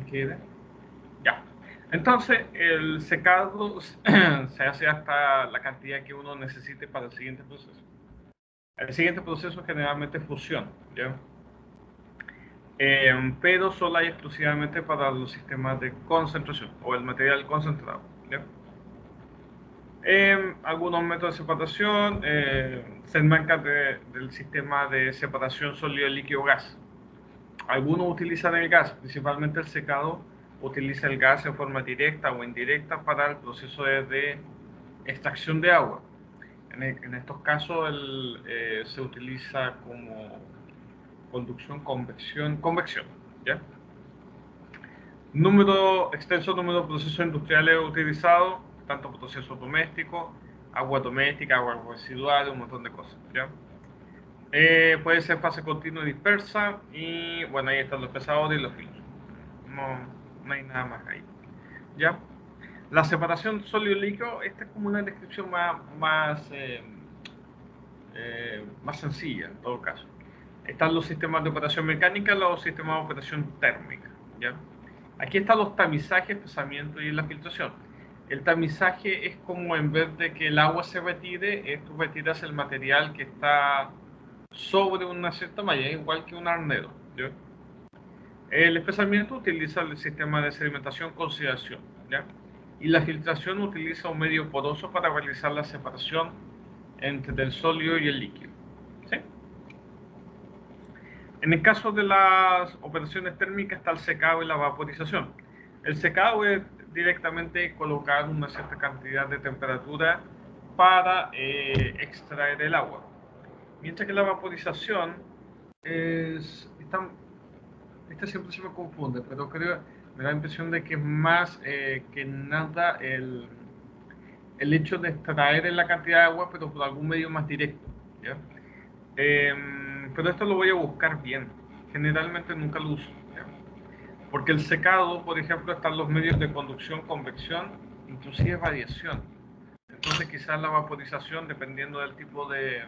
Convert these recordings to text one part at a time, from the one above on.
quede. Ya. Entonces, el secado se hace hasta la cantidad que uno necesite para el siguiente proceso. El siguiente proceso generalmente es fusión, ¿ya? Pero solo hay exclusivamente para los sistemas de concentración o el material concentrado, ¿ya? Algunos métodos de separación se enmarcan del sistema de separación sólido, líquido, gas. Algunos utilizan el gas, principalmente el secado utiliza el gas en forma directa o indirecta para el proceso de extracción de agua. En estos casos se utiliza como conducción, convección, ¿ya? Extenso número de procesos industriales utilizados, tanto procesos domésticos, agua doméstica, agua residual, un montón de cosas, ¿ya? Puede ser fase continua y dispersa, y bueno, ahí están los pesadores y los filtros. No hay nada más ahí, ¿ya? La separación sólido-líquido, esta es como una descripción más sencilla, en todo caso. Están los sistemas de operación mecánica y los sistemas de operación térmica, ¿ya? Aquí están los tamizajes, espesamiento y la filtración. El tamizaje es como en vez de que el agua se retire, tú retiras el material que está sobre una cierta malla, igual que un arnero, ¿ya? El espesamiento utiliza el sistema de sedimentación con oxidación, ¿ya? Y la filtración utiliza un medio poroso para realizar la separación entre el sólido y el líquido, ¿sí? En el caso de las operaciones térmicas está el secado y la vaporización. El secado es directamente colocar una cierta cantidad de temperatura para extraer el agua. Mientras que la vaporización esta siempre se me confunde, pero me da la impresión de que es más que nada el hecho de extraer la cantidad de agua, pero por algún medio más directo, ¿ya? Pero esto lo voy a buscar bien. Generalmente nunca lo uso, ¿ya? Porque el secado, por ejemplo, están los medios de conducción, convección, inclusive radiación. Entonces quizás la vaporización, dependiendo del tipo de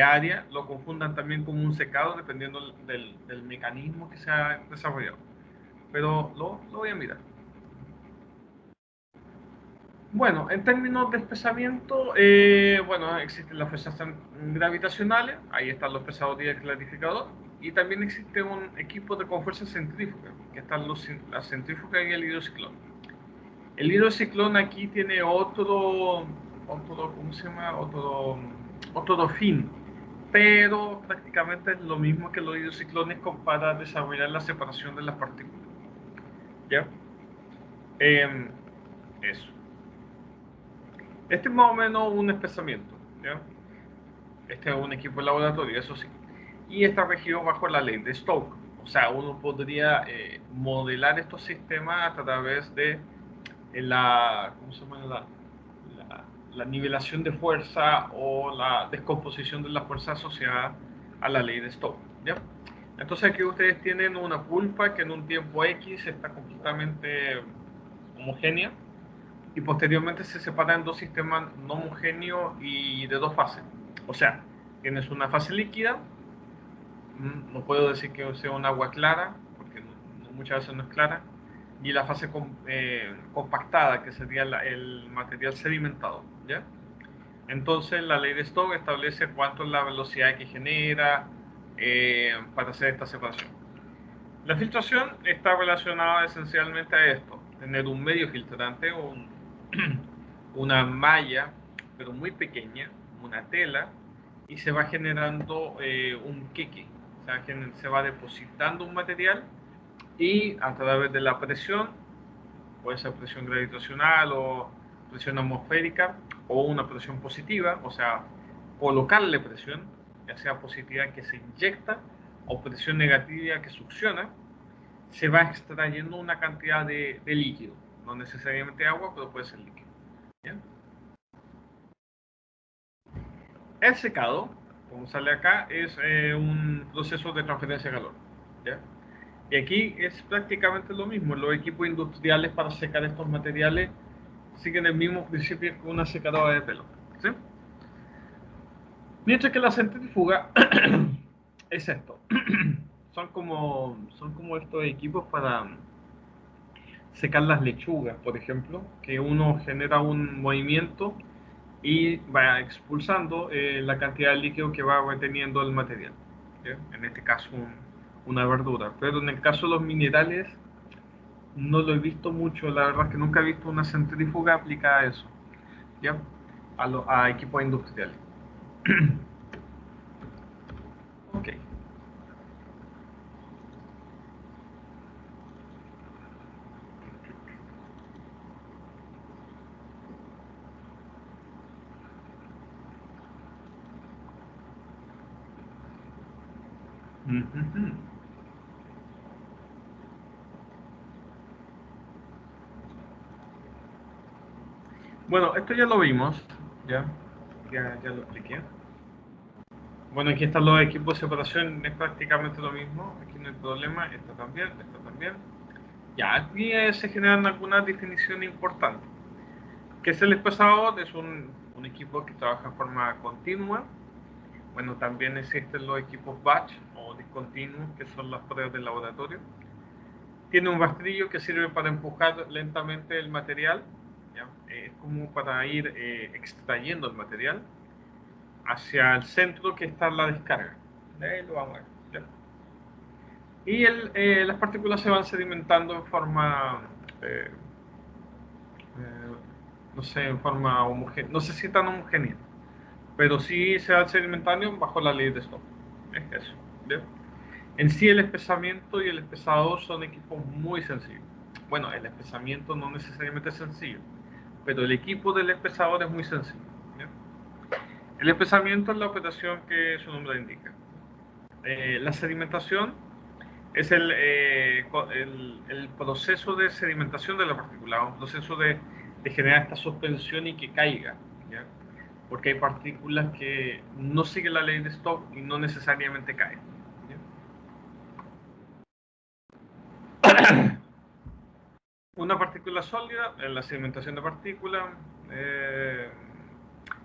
área, lo confundan también con un secado, dependiendo del mecanismo que se ha desarrollado. Pero lo voy a mirar. Bueno, en términos de espesamiento, bueno, existen las fuerzas gravitacionales, ahí están los pesados y el clarificador, y también existe un equipo con fuerza centrífuga, que están las centrífugas y el hidrociclón. El hidrociclón aquí tiene ¿cómo se llama? Otro fin, pero prácticamente es lo mismo que los hidrociclones para desarrollar la separación de las partículas, ¿ya? Eso. Este es más o menos un espesamiento, ¿ya? Este es un equipo de laboratorio, eso sí. Y está regido bajo la ley de Stokes. O sea, uno podría modelar estos sistemas a través de ¿cómo se llama? La nivelación de fuerza o la descomposición de la fuerza asociada a la ley de Stokes, ¿ya? Entonces aquí ustedes tienen una pulpa que en un tiempo X está completamente homogénea, y posteriormente se separa en dos sistemas no homogéneos y de dos fases. O sea, tienes una fase líquida, no puedo decir que sea un agua clara, porque muchas veces no es clara, y la fase compactada, que sería el material sedimentado, ¿ya? Entonces la ley de Stokes establece cuánto es la velocidad que genera para hacer esta separación. La filtración está relacionada esencialmente a esto, tener un medio filtrante o una malla, pero muy pequeña, una tela, y se va generando un queque, o sea, se va depositando un material y a través de la presión, puede ser presión gravitacional o presión atmosférica o una presión positiva, o sea, colocarle presión, ya sea positiva que se inyecta o presión negativa que succiona, se va extrayendo una cantidad de líquido, no necesariamente agua, pero puede ser líquido. ¿Bien? El secado, como sale acá, es un proceso de transferencia de calor, ¿ya? Y aquí es prácticamente lo mismo. Los equipos industriales para secar estos materiales siguen el mismo principio que una secadora de pelo, ¿sí? Mientras que la centrífuga es esto. Son como estos equipos secar las lechugas, por ejemplo, que uno genera un movimiento y va expulsando la cantidad de líquido que va reteniendo el material. ¿Ya? En este caso una verdura. Pero en el caso de los minerales no lo he visto mucho, la verdad es que nunca he visto una centrífuga aplicada a eso, ¿ya? A equipos industriales. Ok. Ujú. Bueno, esto ya lo vimos, ya, ya lo expliqué. Bueno, aquí están los equipos de separación, es prácticamente lo mismo, aquí no hay problema, esto también, esto también. Ya, aquí se generan algunas definiciones importantes. ¿Qué es el espaciador? Es un equipo que trabaja de forma continua. Bueno, también existen los equipos batch o discontinuos, que son las pruebas de laboratorio. Tiene un rastrillo que sirve para empujar lentamente el material, ¿ya? Es como para ir extrayendo el material hacia el centro que está la descarga. Ahí lo vamos a ver, ¿ya? Y las partículas se van sedimentando en forma, eh, eh, no sé, en forma homogénea, no sé si tan homogénea, pero sí se van sedimentando bajo la ley de Stokes. Es eso, ¿ya? En sí el espesamiento y el espesador son equipos muy sencillos. Bueno, el espesamiento no necesariamente es sencillo, pero el equipo del espesador es muy sencillo, ¿ya? El espesamiento es la operación que su nombre indica. La sedimentación es el proceso de sedimentación de la partícula, un proceso de generar esta suspensión y que caiga, ¿ya? Porque hay partículas que no siguen la ley de Stokes y no necesariamente caen, ¿ya? Una partícula sólida, en la sedimentación de partículas. eh,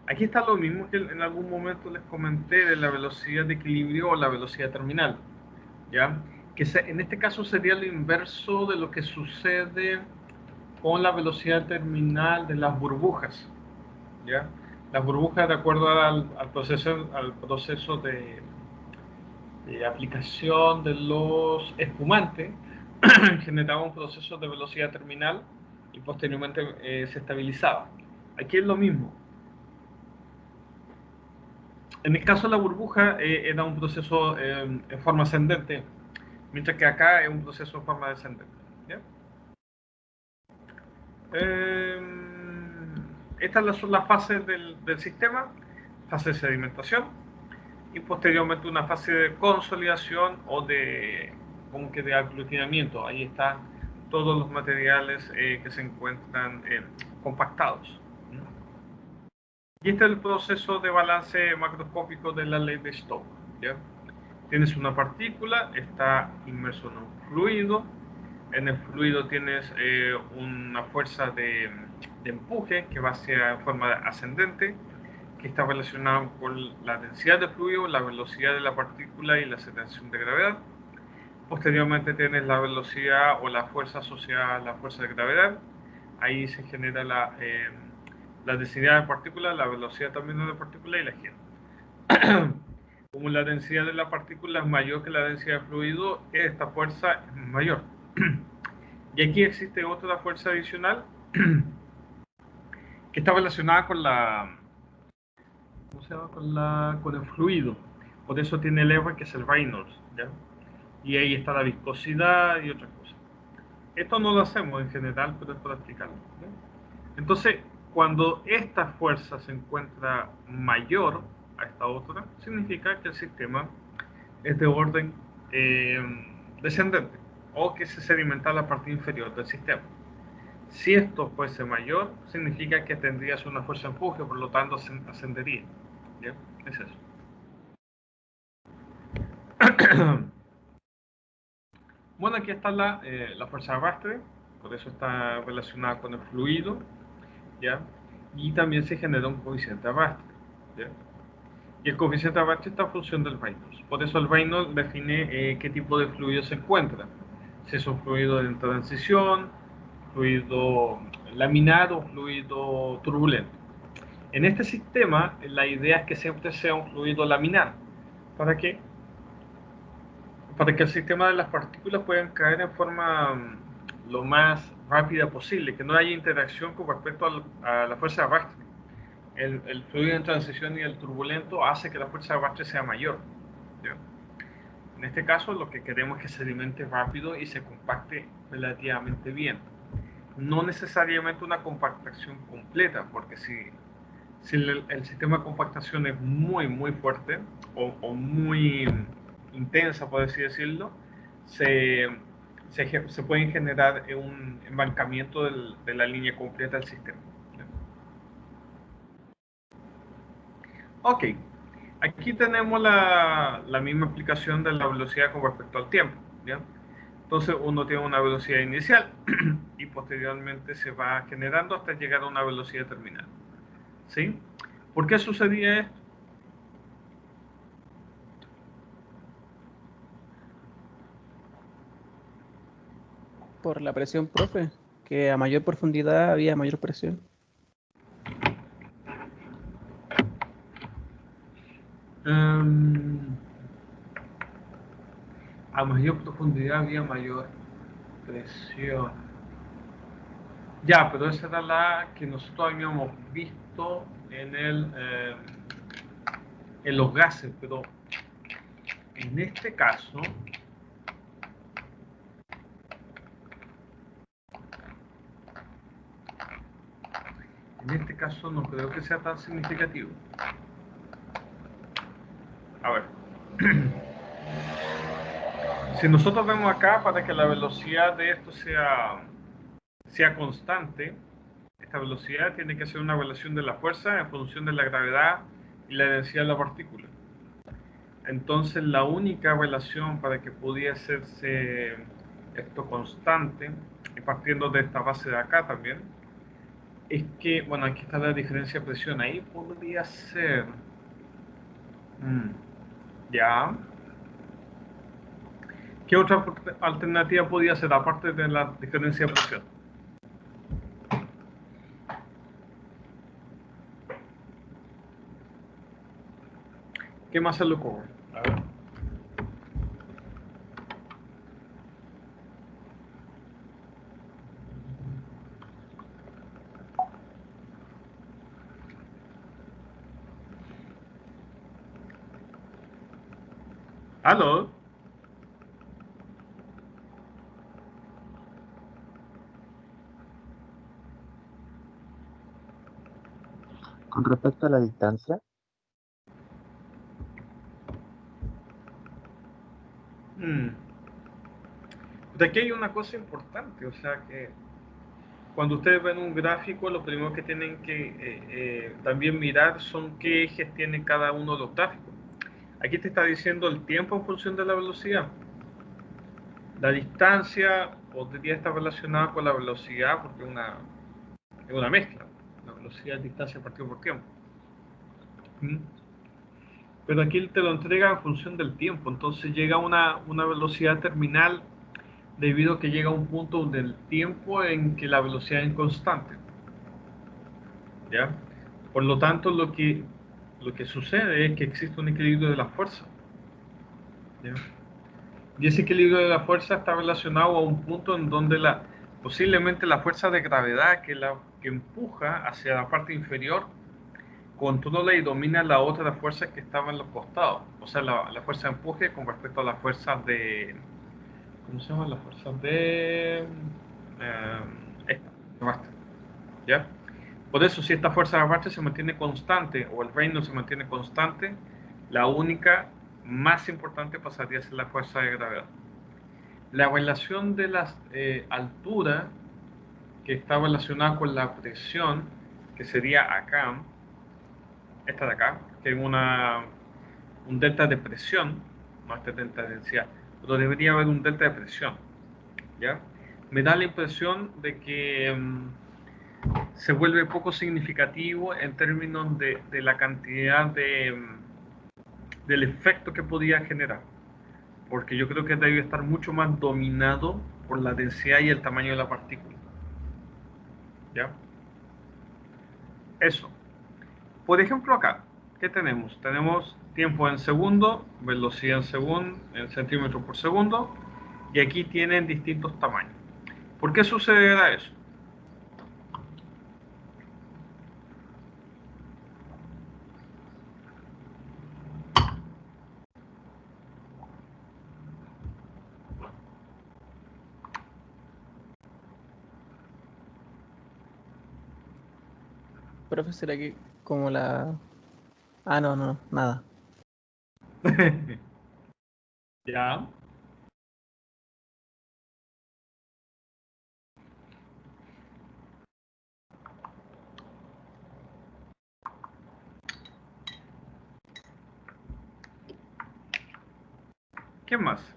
Aquí está lo mismo que en algún momento les comenté de la velocidad de equilibrio o la velocidad terminal, ¿ya? En este caso sería lo inverso de lo que sucede con la velocidad terminal de las burbujas, ¿ya? Las burbujas, de acuerdo al proceso de aplicación de los espumantes, generaba un proceso de velocidad terminal y posteriormente se estabilizaba. Aquí es lo mismo. En el caso de la burbuja era un proceso en forma ascendente, mientras que acá es un proceso en forma descendente. ¿Ya? Eh, Estas son las fases del sistema: fase de sedimentación y posteriormente una fase de consolidación o de, como que de aglutinamiento. Ahí están todos los materiales que se encuentran compactados. Y este es el proceso de balance macroscópico de la ley de Stokes, ¿ya? Tienes una partícula, está inmerso en un fluido. En el fluido tienes una fuerza de empuje que va hacia forma ascendente, que está relacionado con la densidad del fluido, la velocidad de la partícula y la aceleración de gravedad. Posteriormente tienes la velocidad o la fuerza asociada a la fuerza de gravedad. Ahí se genera la densidad de partícula, la velocidad también de la partícula y la gira. Como la densidad de la partícula es mayor que la densidad del fluido, esta fuerza es mayor. Y aquí existe otra fuerza adicional que está relacionada con ¿cómo se llama? Con el fluido. Por eso tiene el R, que es el Reynolds, ¿ya? Y ahí está la viscosidad y otras cosas. Esto no lo hacemos en general, pero es para explicarlo, ¿ya? Entonces, cuando esta fuerza se encuentra mayor a esta otra, significa que el sistema es de orden eh, descendente o que se sedimenta la parte inferior del sistema. Si esto fuese mayor, significa que tendrías una fuerza de empuje, por lo tanto ascendería. ¿Ya? Es eso. Bueno, aquí está la fuerza de arrastre, por eso está relacionada con el fluido, ¿ya? Y también se genera un coeficiente de arrastre, ¿ya? Y el coeficiente de arrastre está en función del Reynolds. Por eso el Reynolds define qué tipo de fluido se encuentra. Si es un fluido en transición, fluido laminar o fluido turbulento. En este sistema, la idea es que siempre sea un fluido laminar. ¿Para qué? Para que el sistema de las partículas puedan caer en forma lo más rápida posible, que no haya interacción con respecto a la fuerza de arrastre. El fluido en transición y el turbulento hace que la fuerza de arrastre sea mayor, ¿ya? En este caso, lo que queremos es que se sedimente rápido y se compacte relativamente bien. No necesariamente una compactación completa, porque si el sistema de compactación es muy fuerte o muy intensa, por así decirlo, se puede generar un embancamiento de la línea completa del sistema. Ok, aquí tenemos la misma explicación de la velocidad con respecto al tiempo, ¿ya? Entonces uno tiene una velocidad inicial y posteriormente se va generando hasta llegar a una velocidad terminal, ¿sí? ¿Por qué sucedía esto? Por la presión, profe, que a mayor profundidad había mayor presión. A mayor profundidad había mayor presión. Ya, pero esa era la que nosotros habíamos visto en los gases, pero en este caso, no creo que sea tan significativo. A ver. Si nosotros vemos acá, para que la velocidad de esto sea constante, esta velocidad tiene que ser una relación de la fuerza en función de la gravedad y la densidad de la partícula. Entonces, la única relación para que pudiera hacerse esto constante, y partiendo de esta base de acá también, es que, bueno, aquí está la diferencia de presión, ahí podría ser, ya, ¿qué otra alternativa podría ser aparte de la diferencia de presión? ¿Qué más se le ocurre? A ver. ¿Aló? Con respecto a la distancia, De aquí hay una cosa importante, o sea que cuando ustedes ven un gráfico, lo primero que tienen que también mirar son qué ejes tiene cada uno de los gráficos. Aquí te está diciendo el tiempo en función de la velocidad. La distancia podría estar relacionada con la velocidad porque es una mezcla. La velocidad, distancia partido por tiempo. Pero aquí te lo entrega en función del tiempo. Entonces llega a una velocidad terminal debido a que llega a un punto del tiempo en que la velocidad es constante. ¿Ya? Por lo tanto, lo que sucede es que existe un equilibrio de la fuerza. ¿Ya? Y ese equilibrio de la fuerza está relacionado a un punto en donde posiblemente la fuerza de gravedad que empuja hacia la parte inferior controla y domina la otra fuerza que estaba en los costados. O sea, la fuerza de empuje con respecto a las fuerzas de... ¿Cómo se llama? Las fuerzas de... esta, ¿ya? Por eso, si esta fuerza de arrastre se mantiene constante o el reino se mantiene constante, la única más importante pasaría a ser la fuerza de gravedad. La relación de la altura, que está relacionada con la presión, que sería acá, esta de acá, que es un delta de presión, no este delta de densidad, pero debería haber un delta de presión, ¿ya? Me da la impresión de que se vuelve poco significativo en términos de la cantidad del efecto que podía generar, porque yo creo que debe estar mucho más dominado por la densidad y el tamaño de la partícula. ¿ya? Eso. Por ejemplo, acá, ¿qué tenemos? Tenemos tiempo en segundo, velocidad en segundo, en centímetros por segundo, y aquí tienen distintos tamaños. ¿Por qué sucederá eso? Profe, ¿será que como la... Ah, no, no, nada. ¿Ya? ¿Qué más?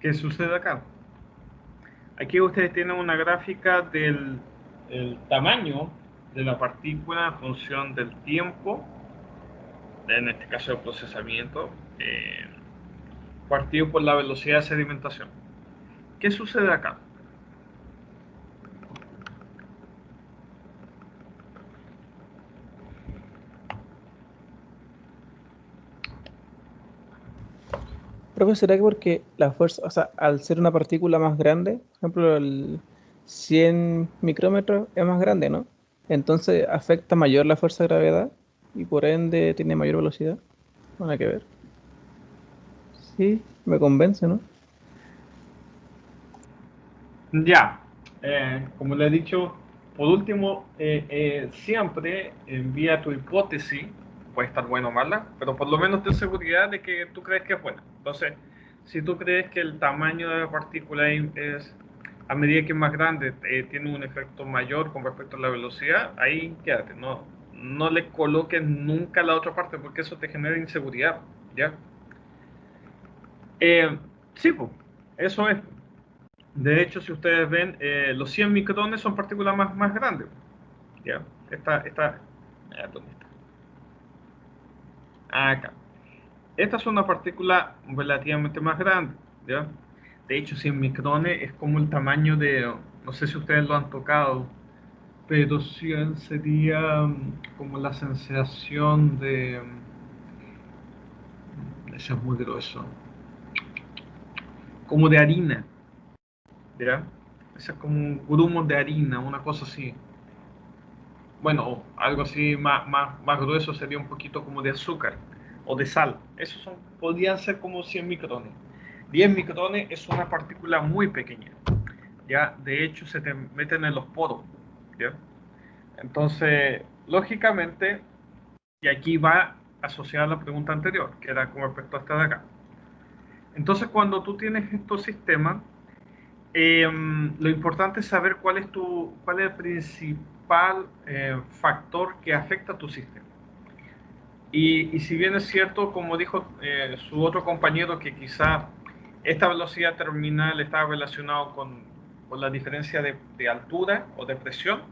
¿Qué sucede acá? Aquí ustedes tienen una gráfica del el tamaño de la partícula en función del tiempo, en este caso el procesamiento, partido por la velocidad de sedimentación. ¿Qué sucede acá? Profe, ¿será que porque la fuerza, o sea, al ser una partícula más grande, por ejemplo, el 100 micrómetros es más grande, ¿no? Entonces afecta mayor la fuerza de gravedad y por ende tiene mayor velocidad. Nada que ver. Sí, me convence, ¿no? Ya, como le he dicho, por último, siempre envía tu hipótesis, puede estar buena o mala, pero por lo menos ten seguridad de que tú crees que es buena. Entonces, si tú crees que el tamaño de la partícula es, a medida que es más grande, tiene un efecto mayor con respecto a la velocidad, ahí quédate, no le coloques nunca la otra parte porque eso te genera inseguridad, ¿ya? Sí, pues, eso es. De hecho, si ustedes ven, los 100 micrones son partículas más grandes. ¿Ya? ¿Dónde está? Acá. Esta es una partícula relativamente más grande. ¿Ya? De hecho, 100 micrones es como el tamaño de, no sé si ustedes lo han tocado, pero 100 sería como la sensación de, eso es muy grueso, como de harina. ¿Ya? Eso es como un grumo de harina, una cosa así. Bueno, algo así más grueso sería un poquito como de azúcar o de sal. Esos podrían ser como 100 micrones. 10 micrones es una partícula muy pequeña. ¿Ya? De hecho, se te meten en los poros. ¿Ya? Entonces, lógicamente, y aquí va asociada a la pregunta anterior, que era con respecto a esta de acá. Entonces, cuando tú tienes estos sistemas, lo importante es saber cuál es el principal factor que afecta a tu sistema. Y si bien es cierto, como dijo su otro compañero, que quizá esta velocidad terminal está relacionado con la diferencia de altura o de presión,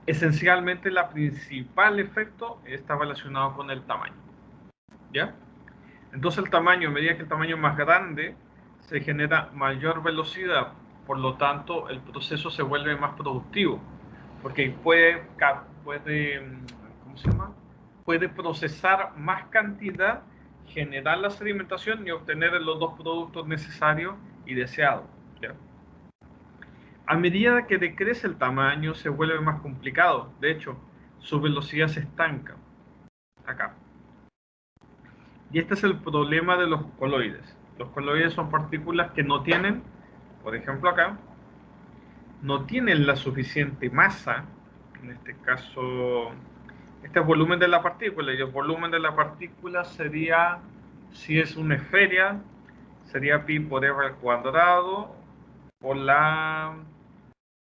esencialmente la principal efecto está relacionado con el tamaño. ¿Ya? Entonces el tamaño, a medida que el tamaño es más grande, se genera mayor velocidad, por lo tanto el proceso se vuelve más productivo, porque ¿cómo se llama? Puede procesar más cantidad, generar la sedimentación y obtener los dos productos necesarios y deseados. ¿Ya? A medida que decrece el tamaño, se vuelve más complicado. De hecho, su velocidad se estanca. Acá. Y este es el problema de los coloides. Los coloides son partículas que no tienen, por ejemplo acá, no tienen la suficiente masa, en este caso, este es el volumen de la partícula, y el volumen de la partícula sería, si es una esfera, sería pi por r al cuadrado, por la,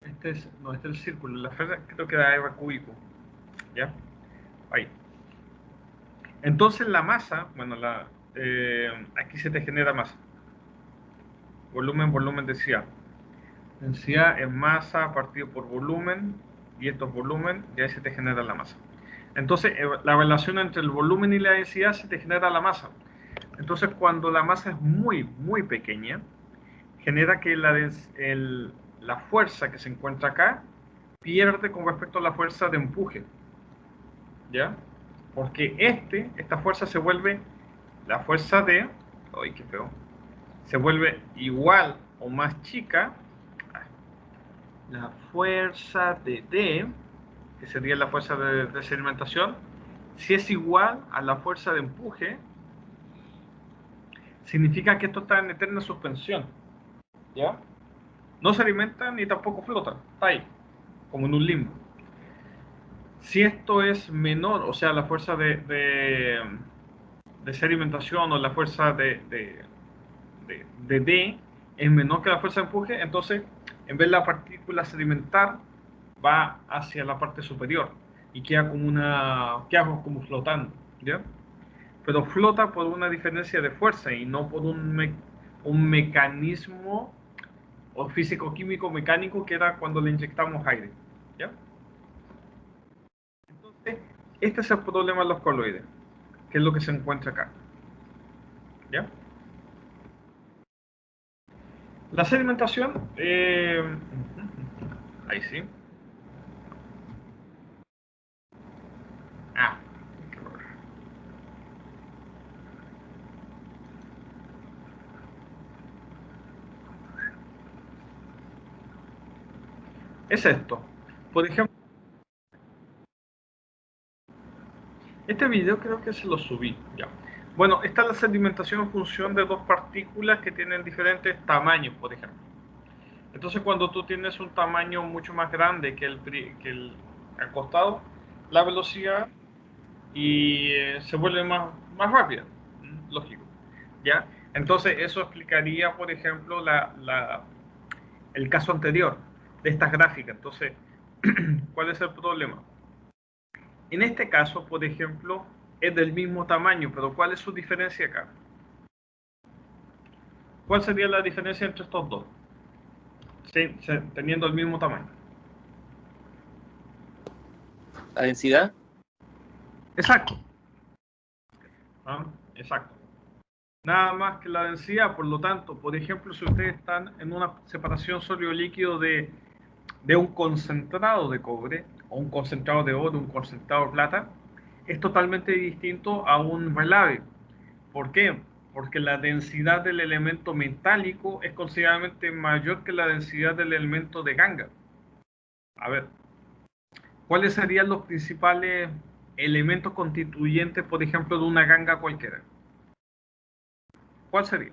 este es el círculo, la esfera creo que da r cúbico, ¿ya? Ahí. Entonces la masa, bueno, aquí se te genera masa. Volumen, densidad. Densidad en masa partido por volumen, y esto es volumen, y ahí se te genera la masa. Entonces, la relación entre el volumen y la densidad se te genera la masa. Entonces, cuando la masa es muy, muy pequeña, genera que la fuerza que se encuentra acá pierde con respecto a la fuerza de empuje. ¿Ya? Porque esta fuerza se vuelve la fuerza de... ¡Ay, qué feo! Se vuelve igual o más chica. La fuerza de D, que sería la fuerza de sedimentación, si es igual a la fuerza de empuje, significa que esto está en eterna suspensión. ¿Ya? No se alimenta ni tampoco flota. Está ahí, como en un limbo. Si esto es menor, o sea, la fuerza de sedimentación o la fuerza de D es menor que la fuerza de empuje, entonces en vez de la partícula sedimentar va hacia la parte superior y queda como flotando, ¿ya? Pero flota por una diferencia de fuerza y no por un mecanismo o físico-químico mecánico que era cuando le inyectamos aire, ¿ya? Entonces, este es el problema de los coloides, que es lo que se encuentra acá, ¿ya? La sedimentación, ahí sí. Ah, qué horror. Es esto. Por ejemplo, este video creo que se lo subí ya. Bueno, esta es la sedimentación en función de dos partículas que tienen diferentes tamaños, por ejemplo. Entonces, cuando tú tienes un tamaño mucho más grande que el acostado, la velocidad se vuelve más rápida, lógico, ¿ya? Entonces, eso explicaría, por ejemplo, el caso anterior de estas gráficas. Entonces, ¿cuál es el problema? En este caso, por ejemplo, es del mismo tamaño, pero ¿cuál es su diferencia acá? ¿Cuál sería la diferencia entre estos dos? Teniendo el mismo tamaño. La densidad. Exacto. ¿Ah? Exacto. Nada más que la densidad, por lo tanto, por ejemplo, si ustedes están en una separación sólido-líquido de un concentrado de cobre, o un concentrado de oro, un concentrado de plata, es totalmente distinto a un relave. ¿Por qué? Porque la densidad del elemento metálico es considerablemente mayor que la densidad del elemento de ganga. A ver, ¿cuáles serían los principales elementos constituyentes, por ejemplo, de una ganga cualquiera? ¿Cuál sería?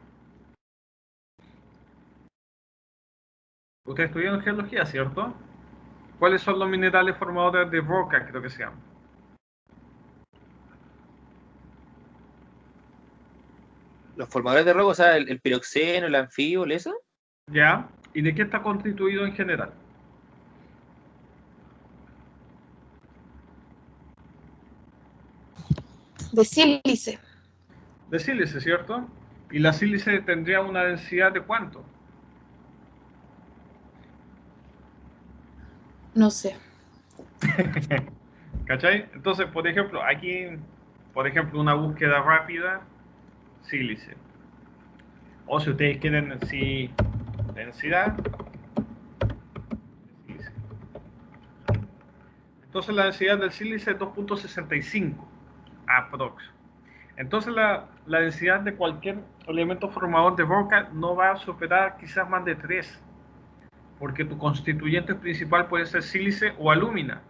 Ustedes estudian geología, ¿cierto? ¿Cuáles son los minerales formadores de roca, creo que se llaman? Los formadores de roca, o sea, el piroxeno, el anfibio, ¿eso? ¿Ya? ¿Y de qué está constituido en general? De sílice. De sílice, ¿cierto? Y la sílice tendría una densidad de ¿cuánto? No sé. ¿Cachai? Entonces, por ejemplo, aquí, por ejemplo, una búsqueda rápida, sílice. O si ustedes quieren, si densidad, sílice. Entonces la densidad del sílice es 2.65 aprox. Entonces la densidad de cualquier elemento formador de roca no va a superar quizás más de 3, porque tu constituyente principal puede ser sílice o alúmina,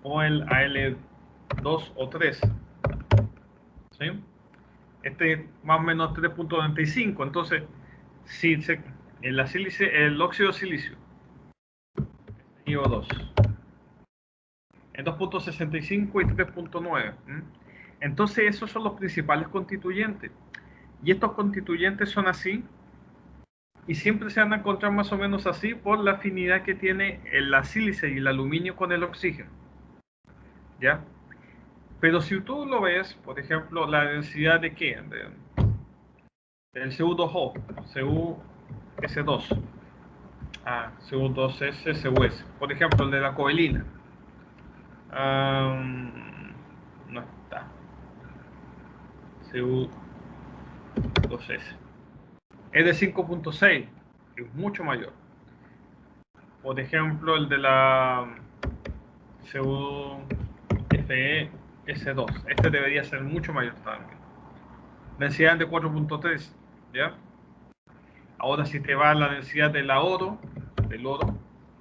o el Al2 o 3. ¿Sí? Este es más o menos 3.95. Entonces, si el óxido de silicio, IO2, en 2.65 y 3.9. Entonces, esos son los principales constituyentes. Y estos constituyentes son así, y siempre se van a encontrar más o menos así por la afinidad que tiene la sílice y el aluminio con el oxígeno. ¿Ya? Pero si tú lo ves, por ejemplo, la densidad de ¿qué? Del Cu2O, S2. Cu2S, Cu. Por ejemplo, el de la covelina. No está. Cu2S. Es de 5.6, es mucho mayor. Por ejemplo, el de la CuFeS2. Este debería ser mucho mayor también. Densidad de 4.3, ¿ya? Ahora si te va a la densidad del oro,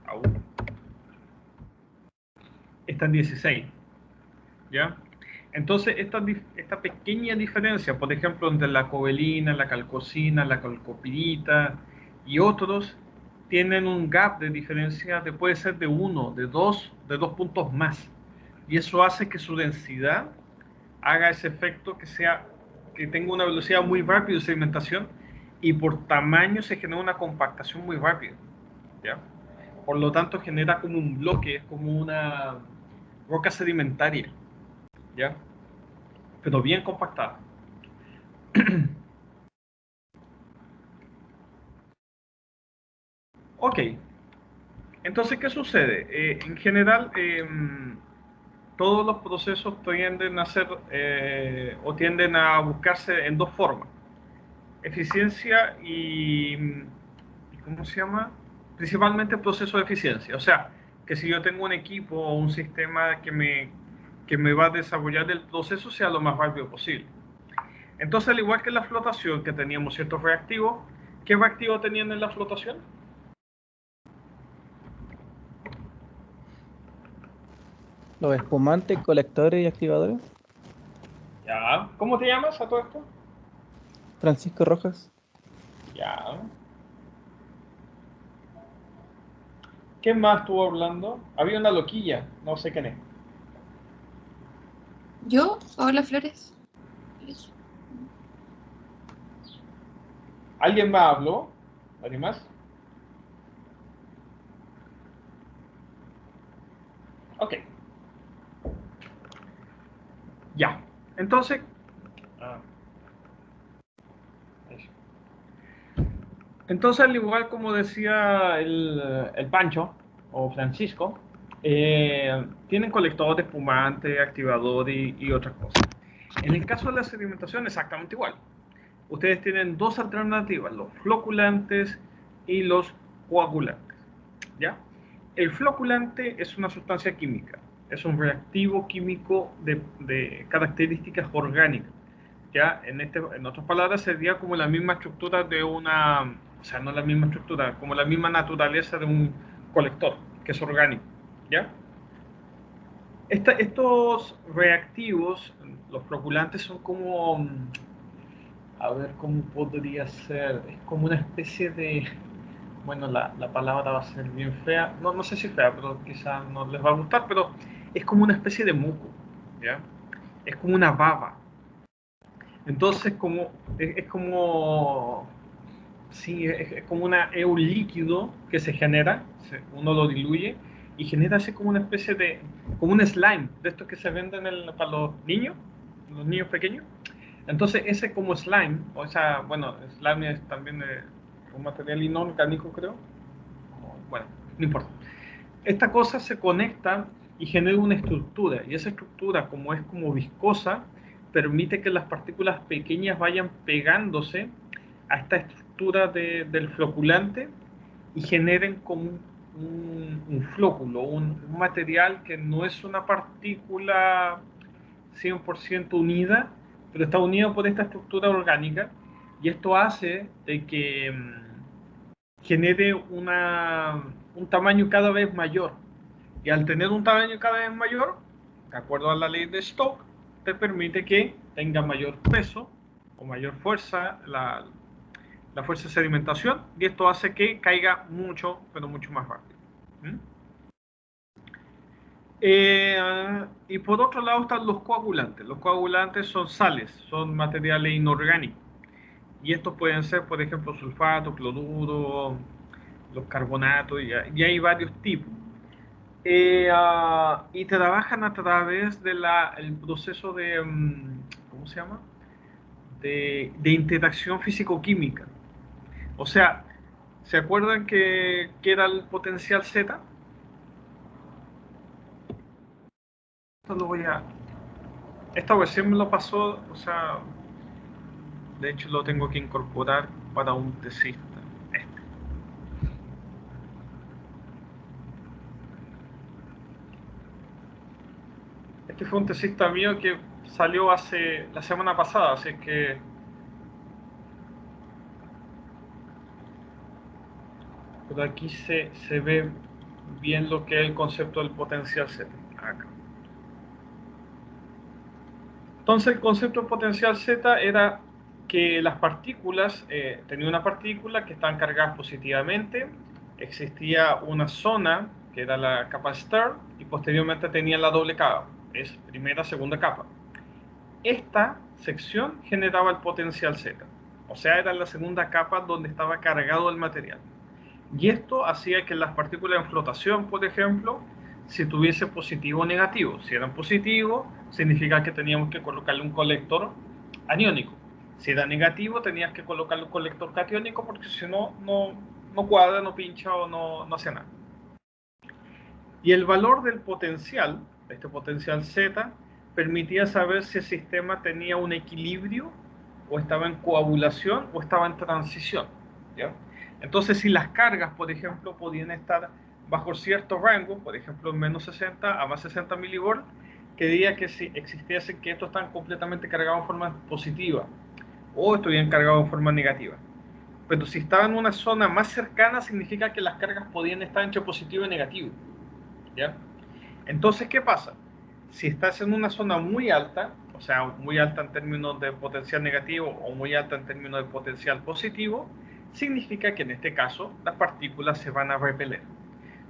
aún, está en 16, ¿ya? Entonces, esta pequeña diferencia, por ejemplo, entre la covelina, la calcosina, la calcopirita y otros, tienen un gap de diferencia puede ser de 1, de 2 puntos más. Y eso hace que su densidad haga ese efecto que tenga una velocidad muy rápida de sedimentación y por tamaño se genera una compactación muy rápida, ¿ya? Por lo tanto, genera como un bloque, es como una roca sedimentaria, ¿ya? Pero bien compactada. Ok, entonces, ¿qué sucede? En general, todos los procesos tienden a ser o tienden a buscarse en dos formas. Eficiencia y, ¿cómo se llama? Principalmente proceso de eficiencia. O sea, que si yo tengo un equipo o un sistema que me va a desarrollar el proceso sea lo más rápido posible. Entonces, al igual que en la flotación, que teníamos ciertos reactivos, ¿qué reactivos tenían en la flotación? Los espumantes, colectores y activadores. Ya. ¿Cómo te llamas a todo esto? Francisco Rojas. Ya. ¿Qué más estuvo hablando? Había una loquilla, no sé quién es. Yo, Paola Flores. Eso. ¿Alguien más habló? ¿Alguien más? Ok. Ya. Entonces, al igual como decía el Pancho o Francisco, tienen colectores de espumante, activador y otras cosas. En el caso de la sedimentación, exactamente igual. Ustedes tienen dos alternativas, los floculantes y los coagulantes, ¿ya? El floculante es una sustancia química, es un reactivo químico de características orgánicas, ¿ya? En otras palabras, sería como la misma estructura de una, o sea, no la misma estructura, como la misma naturaleza de un colector, que es orgánico, ¿ya? Estos reactivos, los floculantes, son como, a ver cómo podría ser, es como una especie de, bueno, la palabra va a ser bien fea, no sé si fea, pero quizás no les va a gustar, pero es como una especie de muco, ¿ya? Es como una baba. Entonces, es como, sí, es como es un líquido que se genera, uno lo diluye y genera así como una especie de, como un slime, de estos que se venden para los niños pequeños. Entonces, ese como slime, o sea, bueno, slime es también un material inorgánico, creo. Bueno, no importa. Esta cosa se conecta y genera una estructura, y esa estructura, como es como viscosa, permite que las partículas pequeñas vayan pegándose a esta estructura del floculante y generen como un flóculo, un material que no es una partícula 100% unida, pero está unido por esta estructura orgánica, y esto hace de que genere un tamaño cada vez mayor. Y al tener un tamaño cada vez mayor, de acuerdo a la ley de Stokes, te permite que tenga mayor peso o mayor fuerza la fuerza de sedimentación, y esto hace que caiga mucho, pero mucho más rápido. Y por otro lado están los coagulantes. Los coagulantes son sales, son materiales inorgánicos. Y estos pueden ser, por ejemplo, sulfato, cloruro, los carbonatos, y hay varios tipos. Y trabajan a través del proceso de, ¿cómo se llama? De interacción físico-química. O sea, ¿Se acuerdan que era el potencial Z? Esto lo voy a... Esta versión me lo pasó, o sea, de hecho lo tengo que incorporar para un tesista. Este fue un tesista mío que salió la semana pasada, así que por aquí se ve bien lo que es el concepto del potencial Z. Acá. Entonces el concepto del potencial Z era que las partículas, tenía una partícula que estaban cargadas positivamente, existía una zona que era la capa Stern y posteriormente tenía la doble capa, es primera, segunda capa. Esta sección generaba el potencial Z, o sea, era la segunda capa donde estaba cargado el material. Y esto hacía que las partículas en flotación, por ejemplo, si tuviese positivo o negativo. Si eran positivo, significa que teníamos que colocarle un colector aniónico. Si era negativo, tenías que colocarle un colector catiónico porque si no, no cuadra, no pincha o no hace nada. Y el valor del potencial, este potencial Z, permitía saber si el sistema tenía un equilibrio o estaba en coagulación o estaba en transición, ¿ya? Entonces, si las cargas, por ejemplo, podían estar bajo cierto rango, por ejemplo, menos 60 a más 60 milivolts, que diría que si existiese que estos están completamente cargados en forma positiva o estuvieran cargados en forma negativa. Pero si estaban en una zona más cercana, significa que las cargas podían estar entre positivo y negativo, ¿ya? Entonces, ¿qué pasa? Si estás en una zona muy alta, o sea, muy alta en términos de potencial negativo o muy alta en términos de potencial positivo, significa que en este caso las partículas se van a repeler.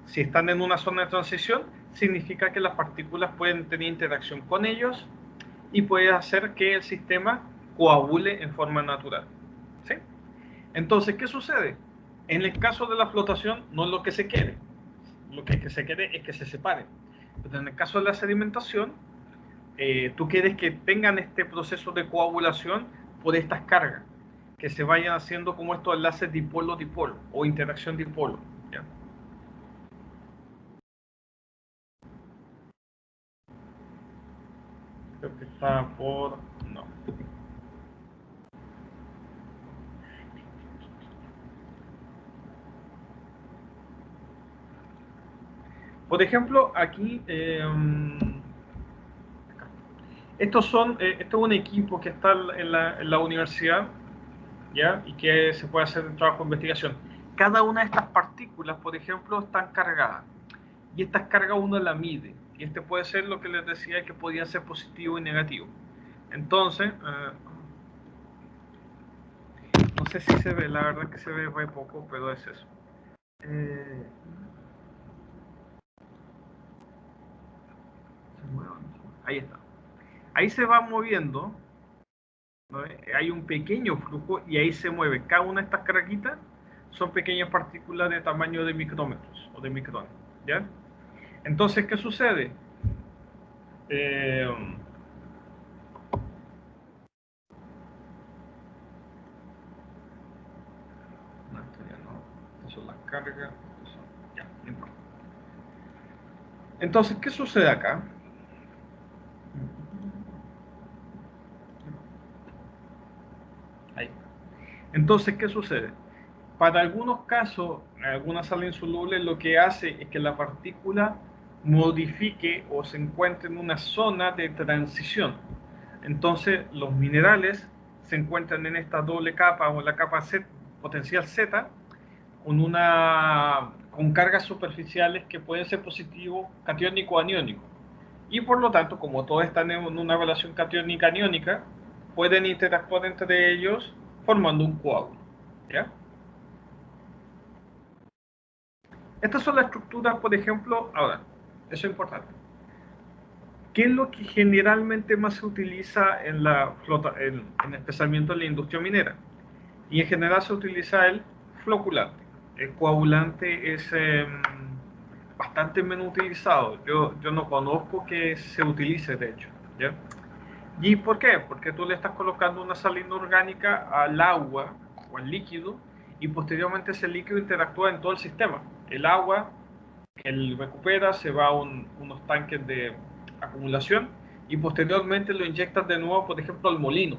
Si están en una zona de transición, significa que las partículas pueden tener interacción con ellos y puede hacer que el sistema coagule en forma natural, ¿sí? Entonces, ¿qué sucede? En el caso de la flotación, no es lo que se quiere. Lo que se quiere es que se separen. Pero en el caso de la sedimentación, tú quieres que tengan este proceso de coagulación por estas cargas, que se vayan haciendo como estos enlaces dipolo-dipolo o interacción dipolo, ¿ya? Creo que está por... no. Por ejemplo, aquí... estos son, esto es un equipo que está en la universidad, ¿ya? Y que se puede hacer un trabajo de investigación. Cada una de estas partículas, por ejemplo, están cargadas. Y estas cargas uno las mide. Y este puede ser lo que les decía, que podía ser positivo y negativo. Entonces, no sé si se ve, la verdad que se ve muy poco, pero es eso. Ahí está. Ahí se va moviendo, ¿no? Hay un pequeño flujo y ahí se mueve. Cada una de estas caraquitas son pequeñas partículas de tamaño de micrómetros o de micrones, ¿ya? Entonces, ¿qué sucede? No, esto ya no. Estas son las cargas. Ya, no importa. Entonces, ¿qué sucede acá? Ahí. Entonces, ¿qué sucede? Para algunos casos, alguna sal insoluble lo que hace es que la partícula modifique o se encuentre en una zona de transición. Entonces, los minerales se encuentran en esta doble capa o la capa Z, potencial Z, con cargas superficiales que pueden ser positivo, catiónico o aniónico. Y por lo tanto, como todos están en una relación catiónica-aniónica, pueden interactuar entre ellos formando un coágulo, ¿ya? Estas son las estructuras, por ejemplo, ahora, eso es importante. ¿Qué es lo que generalmente más se utiliza en la flota, en especialmente en la industria minera? Y en general se utiliza el floculante. El coagulante es bastante menos utilizado. Yo no conozco que se utilice, de hecho, ¿ya? ¿Y por qué? Porque tú le estás colocando una sal inorgánica al agua o al líquido y posteriormente ese líquido interactúa en todo el sistema. El agua que él recupera se va a unos tanques de acumulación y posteriormente lo inyectas de nuevo, por ejemplo, al molino,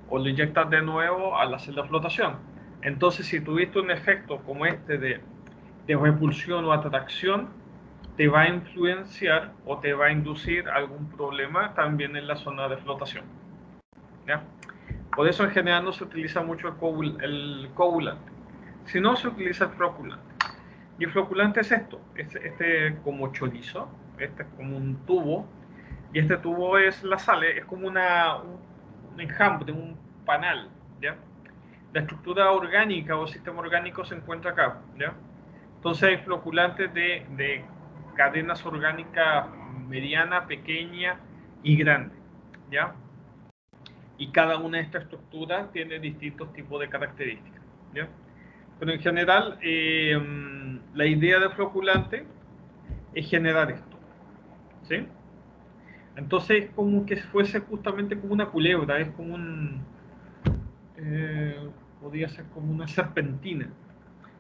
o lo inyectas de nuevo a la celda de flotación. Entonces, si tuviste un efecto como este de repulsión o atracción, te va a influenciar o te va a inducir algún problema también en la zona de flotación, ¿ya? Por eso en general no se utiliza mucho el coagulante, sino se utiliza el floculante. Y el floculante es esto, este como chorizo, este es como un tubo, y este tubo es la sal, es como un enjambre, un panal, ¿ya? La estructura orgánica o sistema orgánico se encuentra acá, ¿ya? Entonces hay floculantes de cadenas orgánicas mediana, pequeña y grande, ¿ya? Y cada una de estas estructuras tiene distintos tipos de características, ¿ya? Pero en general, la idea del floculante es generar esto, ¿sí? Entonces es como que fuese justamente como una culebra, es como podría ser como una serpentina.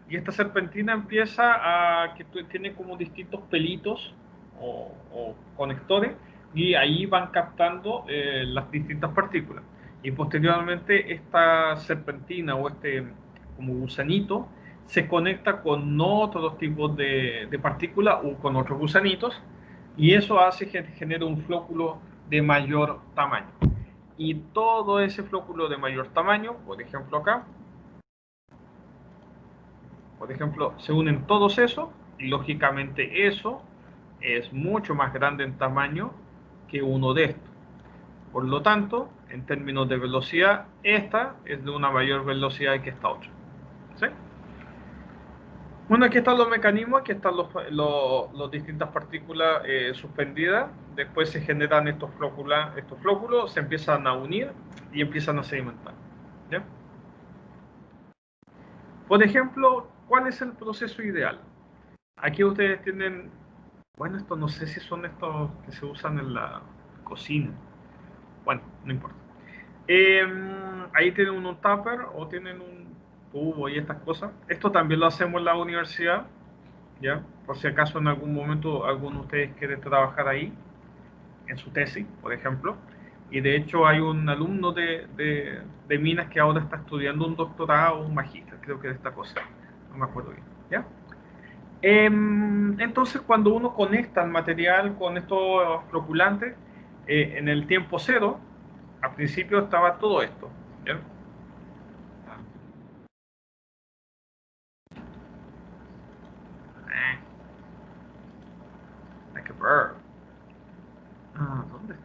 Y esta serpentina empieza a que tiene como distintos pelitos o conectores y ahí van captando las distintas partículas. Y posteriormente esta serpentina o este como gusanito se conecta con otros tipos de partículas o con otros gusanitos y eso hace que genere un flóculo de mayor tamaño. Y todo ese flóculo de mayor tamaño, por ejemplo acá, se unen todos esos y lógicamente eso es mucho más grande en tamaño que uno de estos. Por lo tanto, en términos de velocidad, esta es de una mayor velocidad que esta otra, ¿sí? Bueno, aquí están los mecanismos, aquí están las distintas partículas suspendidas. Después se generan estos flóculos, se empiezan a unir y empiezan a sedimentar, ¿ya? Por ejemplo, ¿cuál es el proceso ideal? Aquí ustedes tienen, bueno, esto no sé si son estos que se usan en la cocina. Bueno, no importa. Ahí tienen un tupper o tienen un tubo y estas cosas. Esto también lo hacemos en la universidad, ¿ya? Por si acaso en algún momento alguno de ustedes quiere trabajar ahí, en su tesis, por ejemplo. Y de hecho hay un alumno de minas que ahora está estudiando un doctorado o un magíster, creo que de esta cosa. No me acuerdo bien, ¿ya? Entonces, cuando uno conecta el material con estos floculantes, en el tiempo cero, al principio estaba todo esto, ¿ya? Like a bird. ¿Dónde?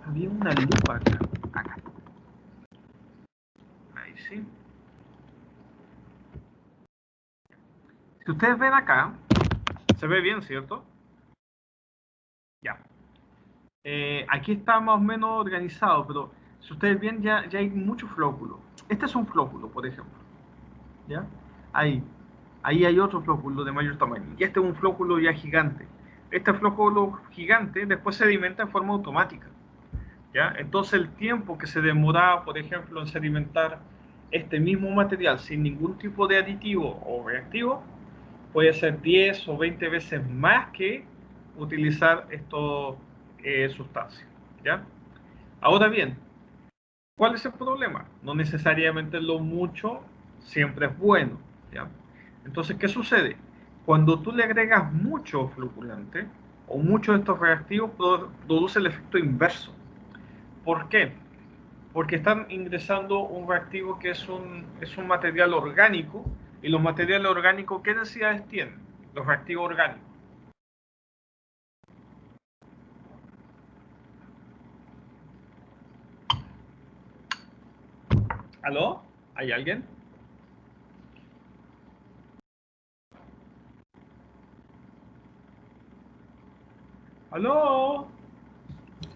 Había una lupa acá. Acá. Ahí sí. Si ustedes ven acá, se ve bien, ¿cierto? Ya. Aquí está más o menos organizado, pero si ustedes ven, ya hay muchos flóculos. Este es un flóculo, por ejemplo. ¿Ya? Ahí hay otro flóculo de mayor tamaño. Y este es un flóculo ya gigante. Este flóculo gigante después se sedimenta en forma automática, ¿ya? Entonces el tiempo que se demoraba, por ejemplo, en sedimentar este mismo material sin ningún tipo de aditivo o reactivo, puede ser 10 o 20 veces más que utilizar estas sustancias, ¿ya? Ahora bien, ¿cuál es el problema? No necesariamente lo mucho siempre es bueno, ¿ya? Entonces, ¿qué sucede? Cuando tú le agregas mucho floculante o muchos de estos reactivos, produce el efecto inverso. ¿Por qué? Porque están ingresando un reactivo que es un material orgánico, y los materiales orgánicos, ¿qué densidades tienen? Los reactivos orgánicos. ¿Aló? ¿Hay alguien? ¿Aló?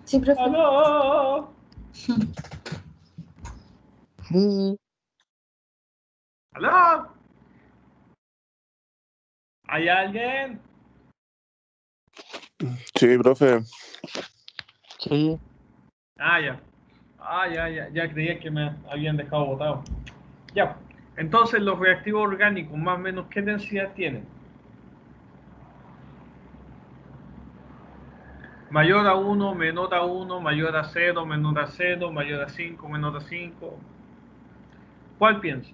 Sí, profe. ¿Aló? Sí, ¿Aló? ¿Hay alguien? Sí, profe. sí. Ya. Ya creía que me habían dejado botado. Ya. Entonces, los reactivos orgánicos, más o menos, ¿qué densidad tienen? Mayor a 1, menor a 1, mayor a 0, menor a 0, mayor a 5, menor a 5. ¿Cuál piensa?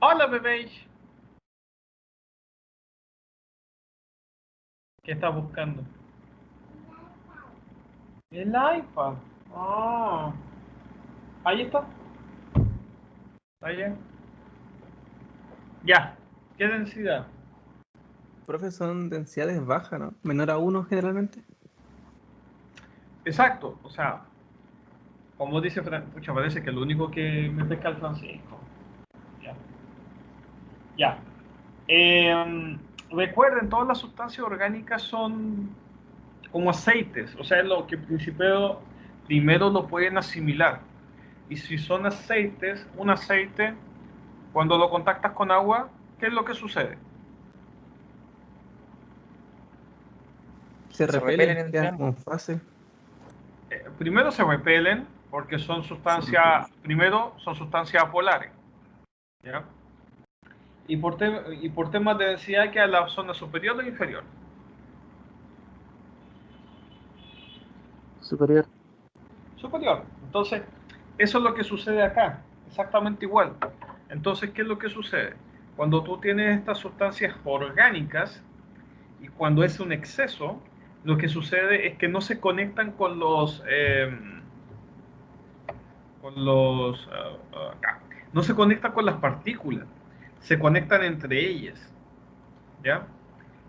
Hola, bebé. ¿Qué estás buscando? El iPad. Ah, ahí está. Ahí. Ya. ¿Qué densidad? Profe, son densidades bajas, ¿no? Menor a 1 generalmente. Exacto. O sea, como dice Pucha, parece que lo único que me pesca el Francisco. Ya. Ya. Recuerden, todas las sustancias orgánicas son como aceites. O sea, es lo que primero lo pueden asimilar. Y si son aceites, un aceite, cuando lo contactas con agua, ¿qué es lo que sucede? Se Se repelen repelen, entre quedan ambos. como en fase. Primero se repelen porque son primero son sustancias apolares, ¿ya? Y por temas de densidad queda la zona superior o inferior. Superior. Superior. Entonces, eso es lo que sucede acá, exactamente igual. Entonces, ¿qué es lo que sucede? Cuando tú tienes estas sustancias orgánicas y cuando es un exceso, lo que sucede es que no se conectan acá. No se conectan con las partículas, se conectan entre ellas, ¿ya?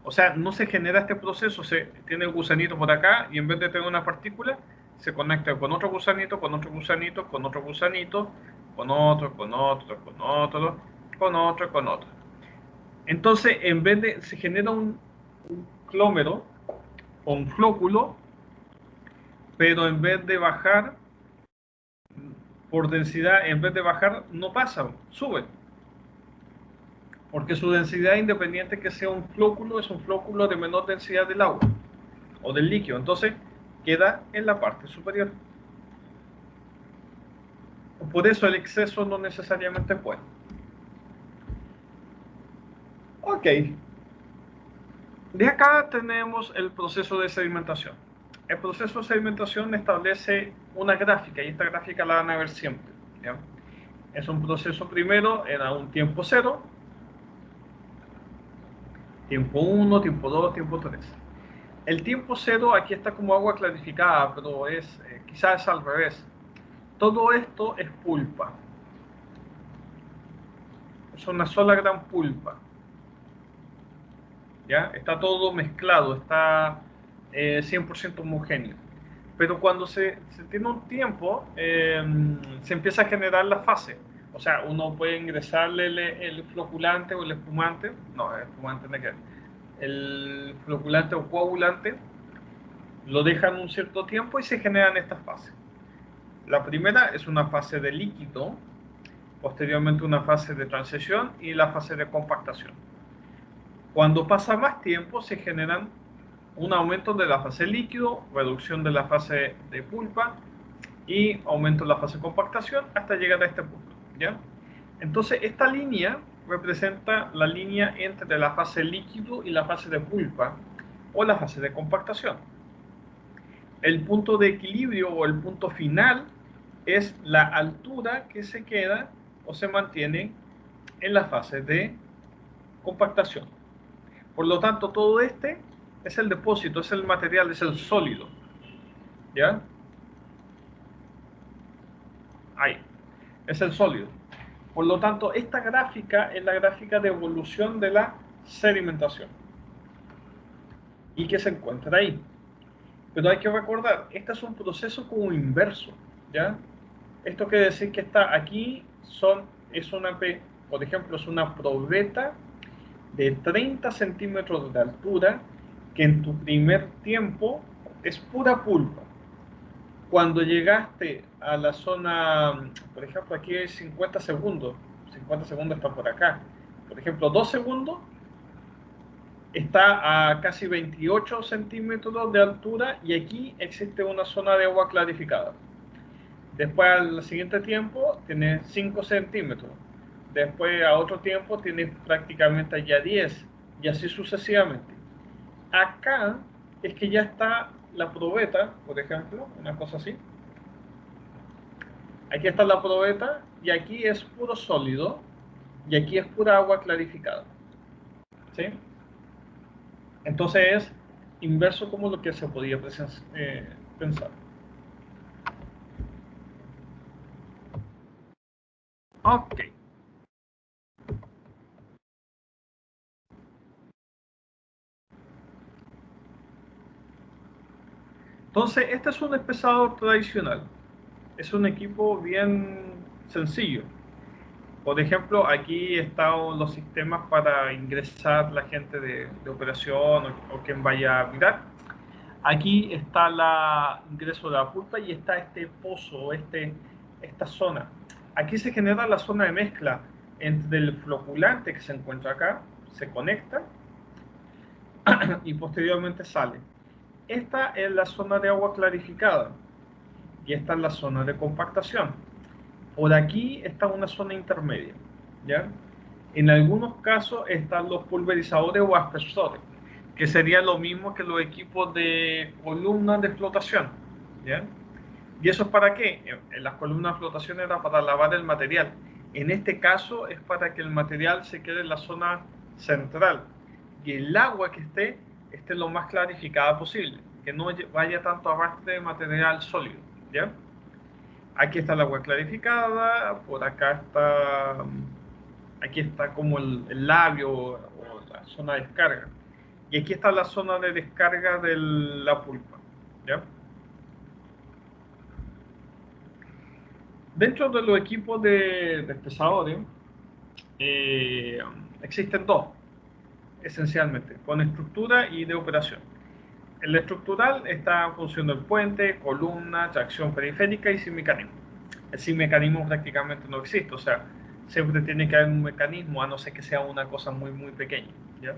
O sea, no se genera este proceso, se tiene el gusanito por acá y en vez de tener una partícula, se conecta con otro gusanito, con otro gusanito, con otro gusanito, con otro, con otro, con otro, con otro, con otro. Entonces, se genera un clómero o un flóculo, pero en vez de bajar por densidad, en vez de bajar, no pasa, sube. Porque su densidad, independiente que sea un flóculo, es un flóculo de menor densidad del agua o del líquido. Entonces, queda en la parte superior. Por eso el exceso no necesariamente es bueno. Ok. De acá tenemos el proceso de sedimentación. El proceso de sedimentación establece una gráfica y esta gráfica la van a ver siempre, ¿ya? Es un proceso primero en un tiempo 0, tiempo 1, tiempo 2, tiempo 3. El tiempo 0 aquí está como agua clarificada, pero quizás es al revés. Todo esto es pulpa. Es una sola gran pulpa. ¿Ya? Está todo mezclado, está 100% homogéneo. Pero cuando se tiene un tiempo, se empieza a generar la fase. O sea, uno puede ingresarle el floculante o el espumante, no, el espumante no hay que ver. El floculante o coagulante, lo dejan un cierto tiempo y se generan estas fases. La primera es una fase de líquido, posteriormente una fase de transición y la fase de compactación. Cuando pasa más tiempo se generan un aumento de la fase líquido, reducción de la fase de pulpa y aumento de la fase de compactación hasta llegar a este punto, ¿ya? Entonces esta línea representa la línea entre la fase líquido y la fase de pulpa o la fase de compactación. El punto de equilibrio o el punto final es la altura que se queda o se mantiene en la fase de compactación. Por lo tanto, todo este es el depósito, es el material, es el sólido. ¿Ya? Ahí. Es el sólido. Por lo tanto, esta gráfica es la gráfica de evolución de la sedimentación. Y que se encuentra ahí. Pero hay que recordar, este es un proceso como inverso. ¿Ya? Esto quiere decir que está aquí, por ejemplo, es una probeta de 30 centímetros de altura que en tu primer tiempo es pura pulpa. Cuando llegaste a la zona, por ejemplo, aquí hay 50 segundos está por acá, por ejemplo, 2 segundos, está a casi 28 centímetros de altura y aquí existe una zona de agua clarificada. Después al siguiente tiempo tiene 5 centímetros. Después a otro tiempo tiene prácticamente ya 10 y así sucesivamente. Acá es que ya está la probeta, por ejemplo, una cosa así. Aquí está la probeta y aquí es puro sólido y aquí es pura agua clarificada. ¿Sí? Entonces es inverso como lo que se podía pensar. Ok. Entonces, este es un espesador tradicional. Es un equipo bien sencillo. Por ejemplo, aquí están los sistemas para ingresar la gente de operación o quien vaya a mirar. Aquí está el ingreso de la pulpa y está este pozo, esta zona. Aquí se genera la zona de mezcla entre el floculante que se encuentra acá, se conecta y posteriormente sale. Esta es la zona de agua clarificada y esta es la zona de compactación. Por aquí está una zona intermedia, ¿ya? En algunos casos están los pulverizadores o aspersores, que sería lo mismo que los equipos de columnas de flotación, ¿ya? ¿Y eso es para qué? En las columnas de flotación era para lavar el material. En este caso es para que el material se quede en la zona central y el agua que esté lo más clarificada posible, que no vaya tanto arrastre de material sólido, ¿ya? Aquí está el agua clarificada, por acá está, aquí está como el labio o la zona de descarga. Y aquí está la zona de descarga de la pulpa, ¿ya? Dentro de los equipos de espesadores, existen dos, esencialmente, con estructura y de operación. El estructural está en función del puente, columna, tracción periférica y sin mecanismo. El sin mecanismo prácticamente no existe, o sea, siempre tiene que haber un mecanismo, a no ser que sea una cosa muy, muy pequeña, ¿ya?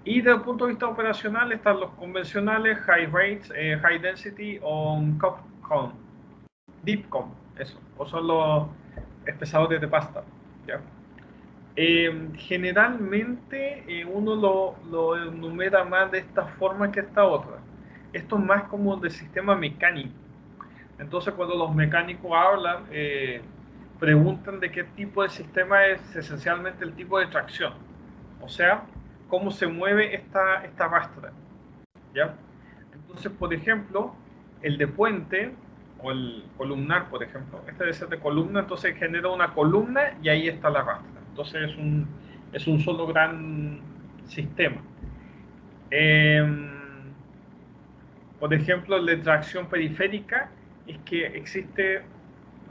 Y desde el punto de vista operacional están los convencionales, high rates, high density o COPCON, DeepCom, eso, o son los espesadores de pasta, ¿ya? Generalmente uno lo enumera más de esta forma que esta otra. Esto es más como de sistema mecánico. Entonces cuando los mecánicos hablan, preguntan de qué tipo de sistema es esencialmente el tipo de tracción. O sea, cómo se mueve esta rastra, ¿ya? Entonces, por ejemplo, el de puente o el columnar, por ejemplo, este debe ser de columna, entonces genera una columna y ahí está la rastra. Entonces es un solo gran sistema. Por ejemplo, el de tracción periférica es que existe,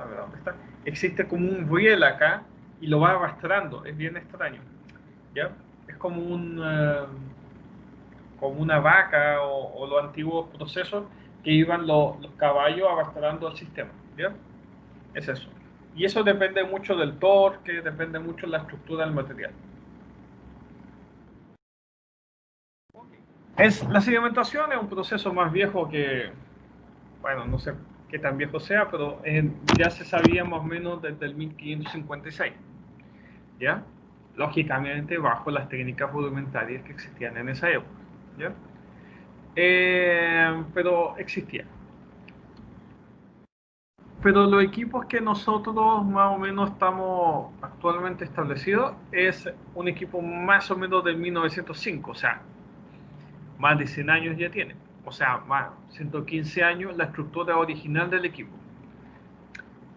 a ver, ¿dónde está? Existe como un riel acá y lo va arrastrando, es bien extraño, ¿ya? Es como como una vaca o los antiguos procesos que iban los caballos arrastrando el sistema, ¿ya? Es eso. Y eso depende mucho del torque, depende mucho de la estructura del material. La sedimentación es un proceso más viejo que, bueno, no sé qué tan viejo sea, pero ya se sabía más o menos desde el 1556, ¿ya? Lógicamente bajo las técnicas rudimentarias que existían en esa época, ¿ya? Pero existía. Pero los equipos que nosotros más o menos estamos actualmente establecidos es un equipo más o menos del 1905, o sea, más de 100 años ya tiene, o sea, más 115 años la estructura original del equipo.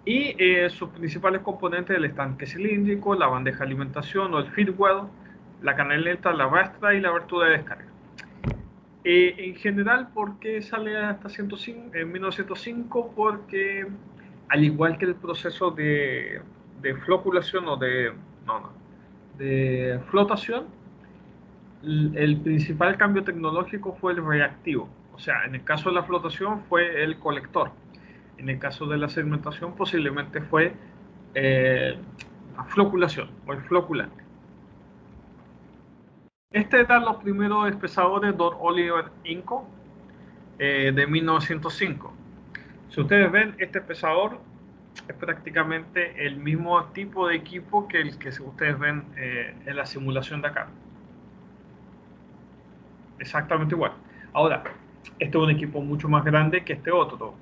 Y sus principales componentes, el estanque cilíndrico, la bandeja de alimentación o el feed well, la canaleta, la rastra y la abertura de descarga. En general, ¿por qué sale hasta 105, en 1905? Porque al igual que el proceso de floculación o de flotación, el principal cambio tecnológico fue el reactivo. O sea, en el caso de la flotación fue el colector. En el caso de la sedimentación posiblemente fue floculación o el floculante. Este da los primeros espesadores de Oliver Inc. De 1905. Si ustedes ven, este espesador es prácticamente el mismo tipo de equipo que el que ustedes ven en la simulación de acá. Exactamente igual. Ahora, este es un equipo mucho más grande que este otro.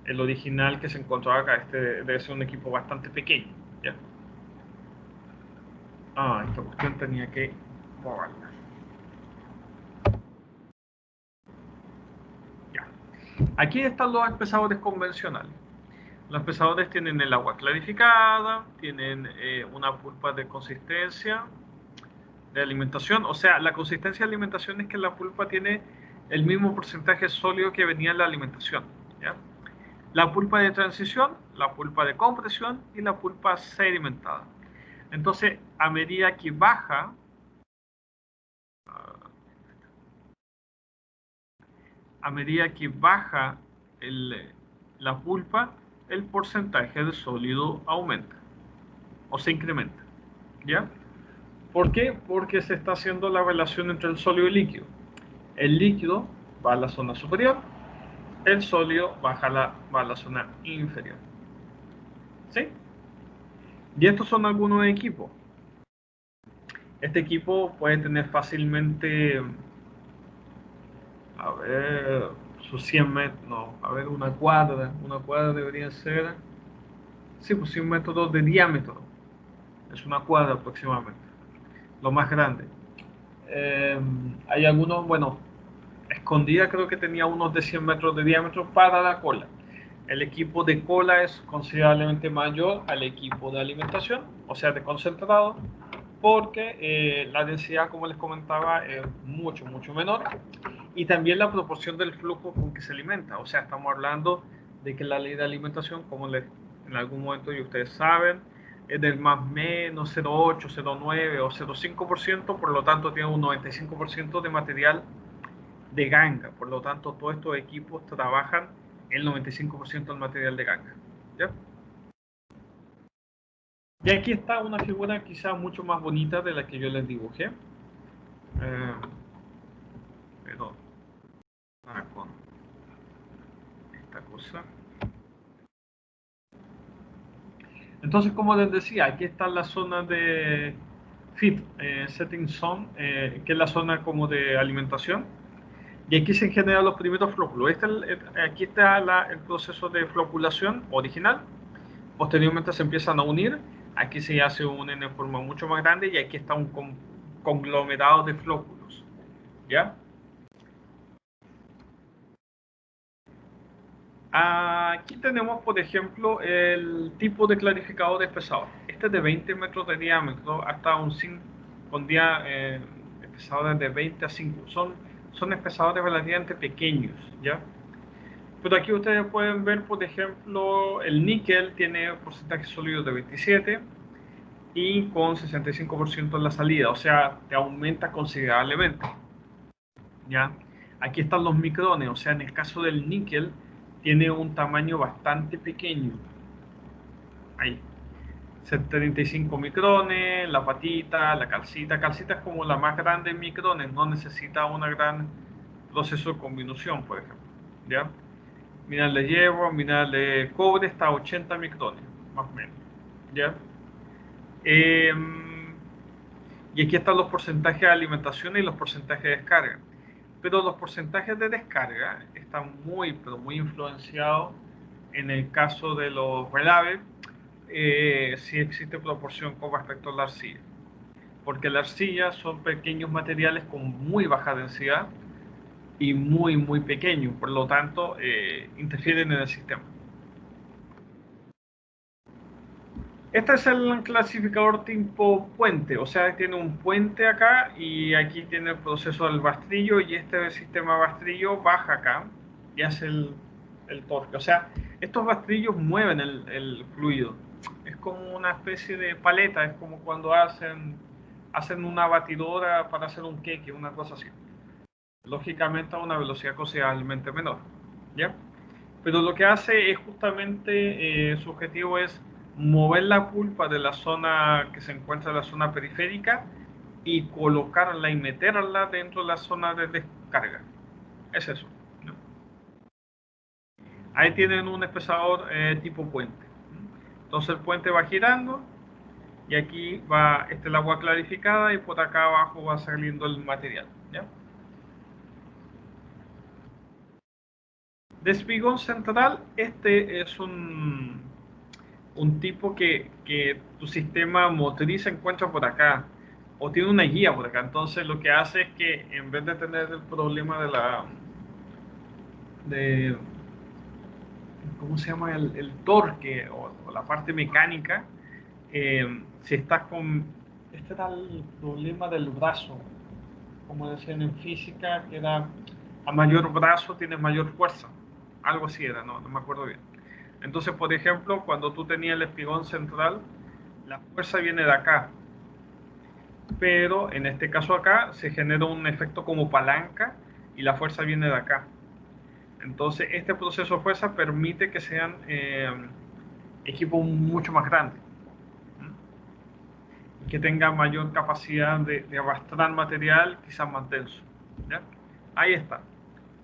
El original que se encontraba acá, este debe ser un equipo bastante pequeño. ¿Ya? Esta cuestión tenía que moverla. Ya. Aquí están los espesadores convencionales. Los espesadores tienen el agua clarificada, tienen una pulpa de consistencia de alimentación. O sea, la consistencia de alimentación es que la pulpa tiene el mismo porcentaje sólido que venía en la alimentación. ¿Ya? La pulpa de transición, la pulpa de compresión y la pulpa sedimentada. Entonces, a medida que baja la pulpa, el porcentaje de sólido aumenta o se incrementa. ¿Ya? ¿Por qué? Porque se está haciendo la relación entre el sólido y el líquido. El líquido va a la zona superior, el sólido va a la zona inferior. ¿Sí? Y estos son algunos equipos. Este equipo puede tener fácilmente, a ver, sus 100 metros, no, a ver, una cuadra debería ser, sí, pues 100 metros de diámetro, es una cuadra aproximadamente, lo más grande. Hay algunos, bueno, escondida creo que tenía unos de 100 metros de diámetro para la cola. El equipo de cola es considerablemente mayor al equipo de alimentación, o sea, de concentrado, porque la densidad, como les comentaba, es mucho menor, y también la proporción del flujo con que se alimenta. O sea, estamos hablando de que la ley de alimentación, como en algún momento y ustedes saben, es del más menos 0,8, 0,9 o 0,5%, por lo tanto tiene un 95% de material de ganga. Por lo tanto, todos estos equipos trabajan el 95% del material de ganga. ¿Ya? Y aquí está una figura quizá mucho más bonita de la que yo les dibujé. Pero con esta cosa. Entonces, como les decía, aquí está la zona de feed, setting zone, que es la zona como de alimentación. Y aquí se generan los primeros flóculos. Aquí está el proceso de floculación original. Posteriormente se empiezan a unir. Aquí se hace unen en forma mucho más grande y aquí está un conglomerado de flóculos. ¿Ya? Aquí tenemos, por ejemplo, el tipo de clarificador espesador. Este es de 20 metros de diámetro hasta un 5, con espesadores de 20 a 5. Son espesadores relativamente pequeños, ¿ya? Pero aquí ustedes pueden ver, por ejemplo, el níquel tiene porcentaje sólido de 27 y con 65% en la salida, o sea, te aumenta considerablemente, ¿ya? Aquí están los micrones, o sea, en el caso del níquel tiene un tamaño bastante pequeño. Ahí, 75 micrones, la patita, la calcita. Calcita es como la más grande en micrones, no necesita un gran proceso de combinación, por ejemplo, ¿ya? Mineral de hierro, mineral de cobre está a 80 micrones, más o menos, ¿ya? Y aquí están los porcentajes de alimentación y los porcentajes de descarga. Pero los porcentajes de descarga están pero muy influenciados en el caso de los relaves, si existe proporción con respecto a la arcilla. Porque la arcilla son pequeños materiales con muy baja densidad y muy pequeños, por lo tanto interfieren en el sistema. Este es el clasificador tipo puente, o sea, tiene un puente acá y aquí tiene el proceso del bastrillo y este sistema bastrillo baja acá y hace el torque. O sea, estos bastrillos mueven el fluido. Es como una especie de paleta, es como cuando hacen una batidora para hacer un queque, una cosa así. Lógicamente a una velocidad considerablemente menor, ¿ya? Pero lo que hace es justamente, su objetivo es mover la pulpa de la zona que se encuentra en la zona periférica y colocarla y meterla dentro de la zona de descarga. Es eso, ¿no? Ahí tienen un espesador tipo puente. Entonces el puente va girando y aquí va el agua clarificada y por acá abajo va saliendo el material, ¿ya? De espigón central, este es un tipo que tu sistema motriz se encuentra por acá o tiene una guía por acá. Entonces lo que hace es que en vez de tener el problema de ¿cómo se llama? El torque o la parte mecánica, si estás con, este era el problema del brazo, como decían en física, que era a mayor brazo tienes mayor fuerza, algo así era, no me acuerdo bien. Entonces, por ejemplo, cuando tú tenías el espigón central, la fuerza viene de acá, pero en este caso acá se genera un efecto como palanca y la fuerza viene de acá. Entonces, este proceso de fuerza permite que sean equipos mucho más grandes y que tengan mayor capacidad de arrastrar material, quizás más denso, ¿ya? Ahí está.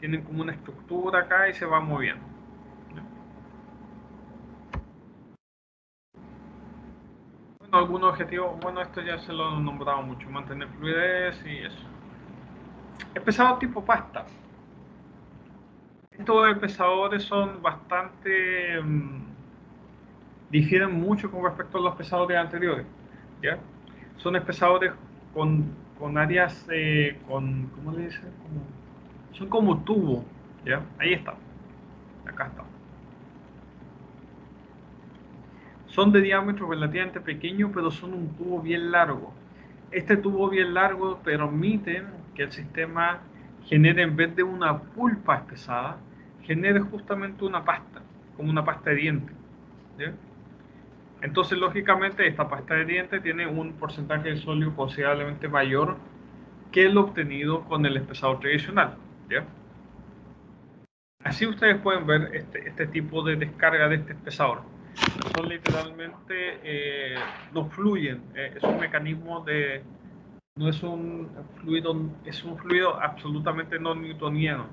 Tienen como una estructura acá y se va moviendo, ¿ya? Bueno, algunos objetivos, bueno, esto ya se lo he nombrado mucho, mantener fluidez y eso. Es pesado tipo pasta. Estos pesadores son bastante, difieren mucho con respecto a los pesadores anteriores, ¿ya? Son pesadores con áreas, ¿cómo le dicen? Son como tubo, ¿ya? Ahí está, acá está. Son de diámetro relativamente pequeño, pero son un tubo bien largo. Este tubo bien largo permite que el sistema genere, en vez de una pulpa espesada, genere justamente una pasta, como una pasta de diente, ¿ya? Entonces, lógicamente, esta pasta de diente tiene un porcentaje de sólido considerablemente mayor que el obtenido con el espesador tradicional, ¿ya? Así ustedes pueden ver este tipo de descarga de este espesador. Son literalmente, no fluyen, es un mecanismo de, no es un fluido, es un fluido absolutamente no newtoniano.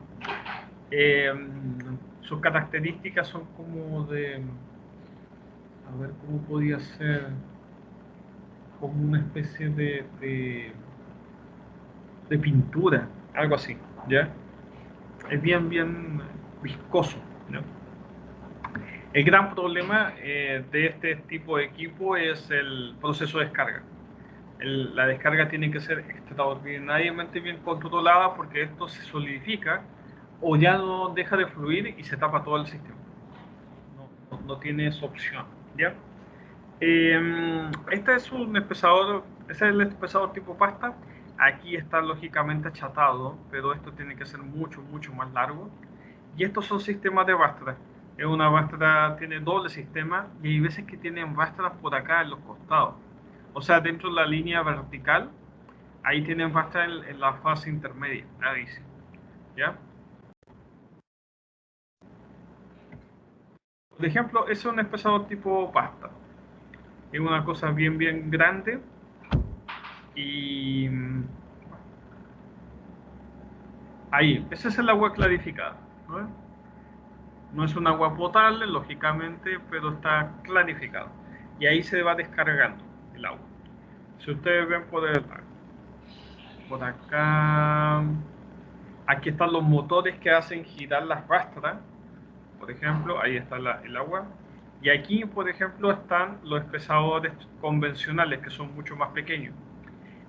Sus características son como de, a ver cómo podía ser, como una especie de pintura, algo así, ¿ya? Es bien viscoso, ¿no? El gran problema de este tipo de equipo es el proceso de descarga. La descarga tiene que ser extraordinariamente bien controlada porque esto se solidifica o ya no deja de fluir y se tapa todo el sistema. No tiene esa opción, ¿ya? Este es un espesador, ese es el espesador tipo pasta. Aquí está lógicamente achatado, pero esto tiene que ser mucho más largo. Y estos son sistemas de rastra. Es una rastra, tiene doble sistema y hay veces que tienen rastras por acá en los costados. O sea, dentro de la línea vertical, ahí tienen rastra en la fase intermedia, ahí sí, ¿ya? Por ejemplo, ese es un espesador tipo pasta. Es una cosa bien grande y ahí, ese es el agua clarificada, ¿no? No es un agua potable, lógicamente, pero está clarificado. Y ahí se va descargando el agua. Si ustedes ven por acá, aquí están los motores que hacen girar las rastras, por ejemplo, ahí está el agua. Y aquí, por ejemplo, están los espesadores convencionales, que son mucho más pequeños.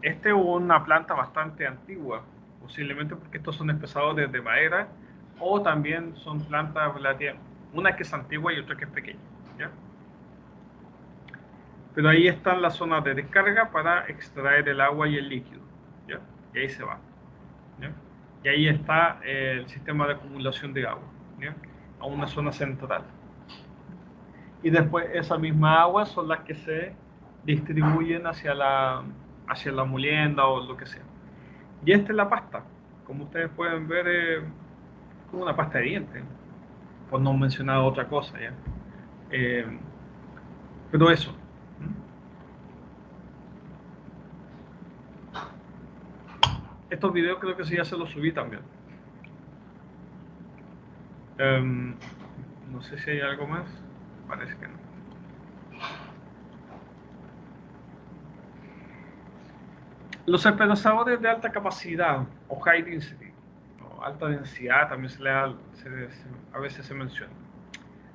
Este es una planta bastante antigua, posiblemente porque estos son espesadores de madera, o también son plantas relativas, una que es antigua y otra que es pequeña, ¿ya? Pero ahí están las zonas de descarga para extraer el agua y el líquido, ¿ya? Y ahí se va, ¿ya? Y ahí está el sistema de acumulación de agua, ¿ya? A una zona central. Y después esa misma agua son las que se distribuyen hacia la molienda o lo que sea. Y esta es la pasta. Como ustedes pueden ver, es como una pasta de dientes, por no mencionar otra cosa, ¿ya? Pero eso. Estos videos creo que sí ya se los subí también. No sé si hay algo más. Parece que no. Los esperanzadores de alta capacidad o high density, o alta densidad, también a veces se menciona.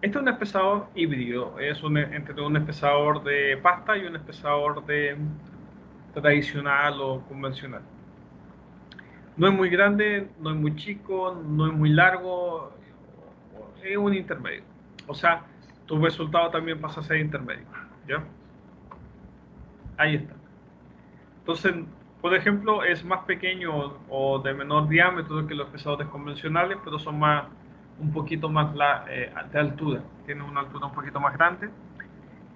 Este es un espesador híbrido, es entre un espesador de pasta y un espesador tradicional o convencional. No es muy grande, no es muy chico, no es muy largo, es un intermedio. O sea, tu resultado también pasa a ser intermedio. ¿Ya? Ahí está. Entonces, por ejemplo, es más pequeño o de menor diámetro que los pesadores convencionales, pero son un poquito más de altura. Tienen una altura un poquito más grande,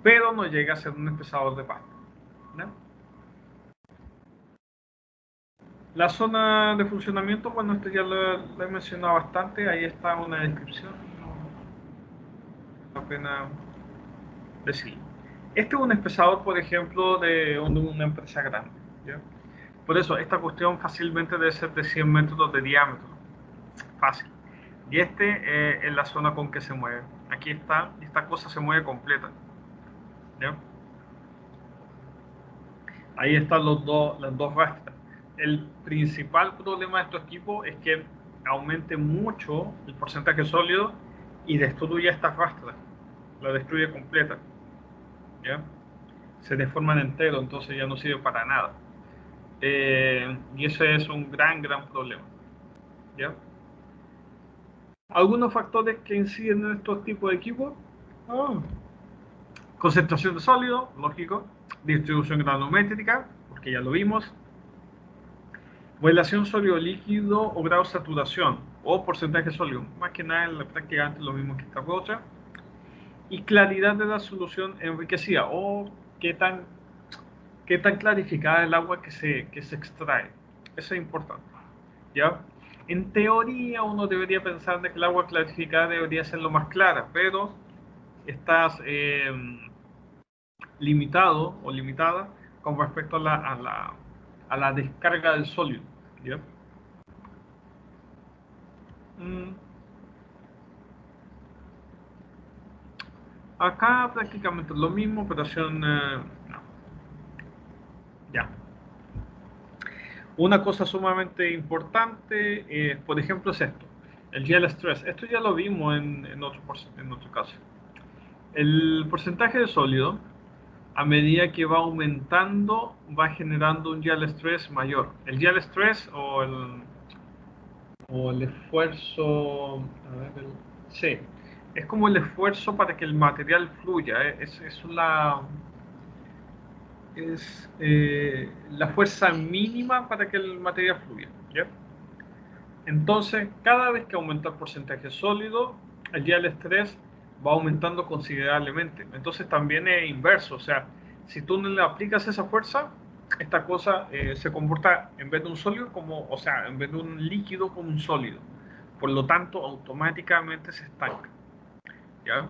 pero no llega a ser un pesador de pasta. ¿No? La zona de funcionamiento, bueno, esto ya lo he mencionado bastante, ahí está una descripción, no vale la pena decirlo. Este es un espesador, por ejemplo, de una empresa grande. ¿Ya? Por eso, esta cuestión fácilmente debe ser de 100 metros de diámetro. Fácil. Y es la zona con que se mueve. Aquí está, esta cosa se mueve completa. ¿Ya? Ahí están las dos rastras. El principal problema de estos equipos es que aumente mucho el porcentaje sólido y destruye estas rastras. La destruye completa. ¿Ya? Se deforman entero, entonces ya no sirve para nada. Y ese es un gran problema. ¿Ya? Algunos factores que inciden en estos tipos de equipos. Concentración de sólido, lógico. Distribución granulométrica, porque ya lo vimos. Relación sólido-líquido o grado de saturación, o porcentaje sólido. Más que nada, prácticamente lo mismo que esta otra. Y claridad de la solución enriquecida, o qué tan clarificada el agua que se extrae. Eso es importante. ¿Ya? En teoría, uno debería pensar de que el agua clarificada debería ser lo más clara, pero estás limitado o limitada con respecto a la descarga del sólido. ¿Ya? Acá prácticamente lo mismo, operación... ya. Una cosa sumamente importante, por ejemplo, es esto. El gel stress. Esto ya lo vimos en otro caso. El porcentaje de sólido, a medida que va aumentando, va generando un yield stress mayor. El yield stress o el esfuerzo, sí, es como el esfuerzo para que el material fluya. Es la fuerza mínima para que el material fluya. ¿Ya? Entonces, cada vez que aumenta el porcentaje sólido, el yield stress va aumentando considerablemente. Entonces también es inverso, o sea, si tú no le aplicas esa fuerza, esta cosa se comporta en vez de un sólido en vez de un líquido como un sólido. Por lo tanto, automáticamente se estanca. ¿Ya?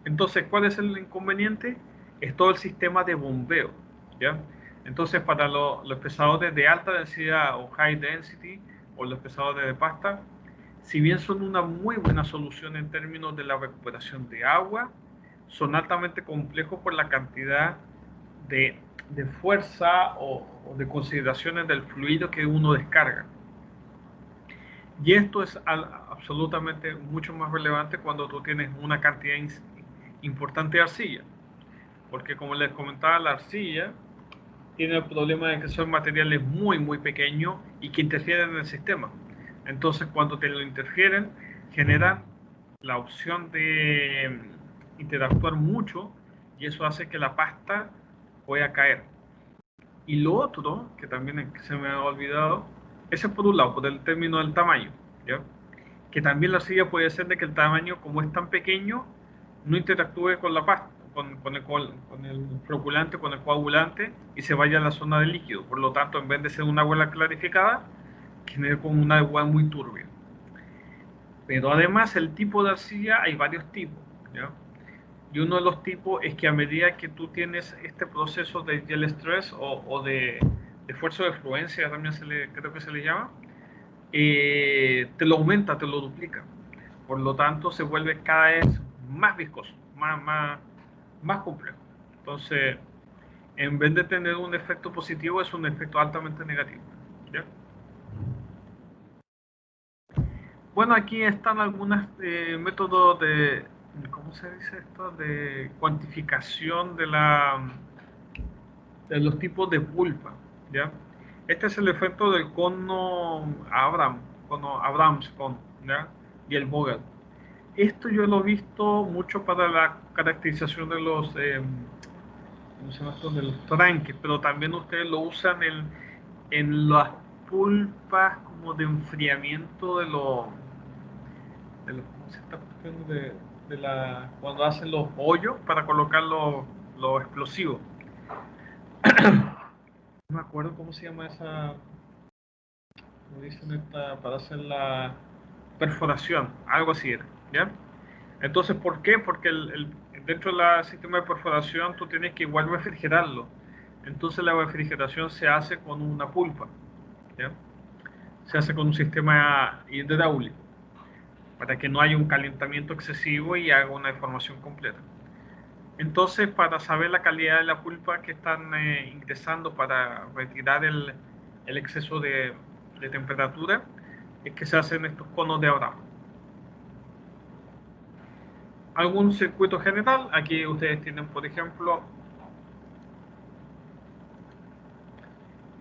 Entonces, ¿cuál es el inconveniente? Es todo el sistema de bombeo. ¿Ya? Entonces, para los pesadores de alta densidad o high density, o los pesadores de pasta, si bien son una muy buena solución en términos de la recuperación de agua, son altamente complejos por la cantidad de fuerza o de consideraciones del fluido que uno descarga. Y esto es absolutamente mucho más relevante cuando tú tienes una cantidad importante de arcilla. Porque como les comentaba, la arcilla tiene el problema de que son materiales muy pequeños y que interfieren en el sistema. Entonces, cuando te lo interfieren, generan la opción de interactuar mucho y eso hace que la pasta pueda caer. Y lo otro, que también se me ha olvidado, ese es por un lado, por el término del tamaño, ¿ya? Que también la arcilla puede ser de que el tamaño, como es tan pequeño, no interactúe con la pasta, con el floculante, con el coagulante y se vaya a la zona del líquido. Por lo tanto, en vez de ser una agua clarificada, genera como una agua muy turbia. Pero además, el tipo de arcilla, hay varios tipos, ¿ya? Y uno de los tipos es que a medida que tú tienes este proceso de gel stress o de esfuerzo de fluencia, también creo que se le llama, te lo aumenta, te lo duplica. Por lo tanto, se vuelve cada vez más viscoso, más complejo. Entonces, en vez de tener un efecto positivo, es un efecto altamente negativo. ¿Ya? Bueno, aquí están algunos métodos de, ¿cómo se dice esto? De cuantificación de los tipos de pulpa, ¿ya? Este es el efecto del cono Abrams cono, ¿ya? Y el Vogel. Esto yo lo he visto mucho para la caracterización de los, ¿cómo se llama esto? De los tranques, pero también ustedes lo usan en las pulpas como de enfriamiento ¿cómo se está cuestión cuando hacen los hoyos para colocar los explosivos? No me acuerdo cómo se llama esa, como dicen para hacer la perforación, algo así era, ¿ya? Entonces, ¿por qué? Porque dentro del sistema de perforación tú tienes que igual refrigerarlo. Entonces la refrigeración se hace con una pulpa, ¿ya? Se hace con un sistema hidráulico para que no haya un calentamiento excesivo y haga una deformación completa. Entonces, para saber la calidad de la pulpa que están ingresando para retirar el exceso de temperatura, es que se hacen estos conos de Abraham. Algún circuito general, aquí ustedes tienen, por ejemplo,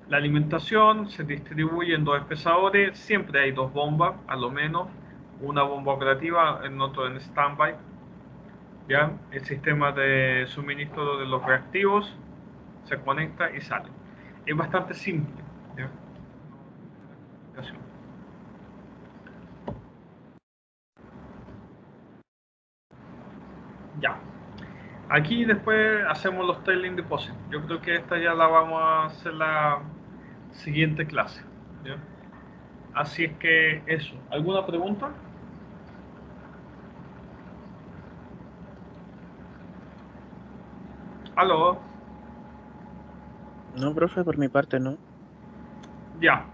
la alimentación se distribuye en dos espesadores, siempre hay dos bombas, a lo menos, una bomba operativa, en otro en standby. ¿Ya? El sistema de suministro de los reactivos se conecta y sale. Es bastante simple, ¿ya? Ya. Aquí después hacemos los tailing deposit. Yo creo que esta ya la vamos a hacer la siguiente clase, ¿ya? Así es que eso. ¿Alguna pregunta? ¿Aló? No, profe, por mi parte no. Ya.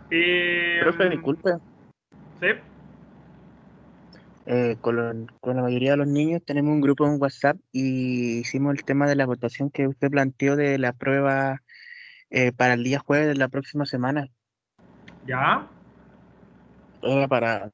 Profe, disculpe. ¿Sí? Con la mayoría de los niños tenemos un grupo en WhatsApp y hicimos el tema de la votación que usted planteó de la prueba para el día jueves de la próxima semana. ¿Ya? Era para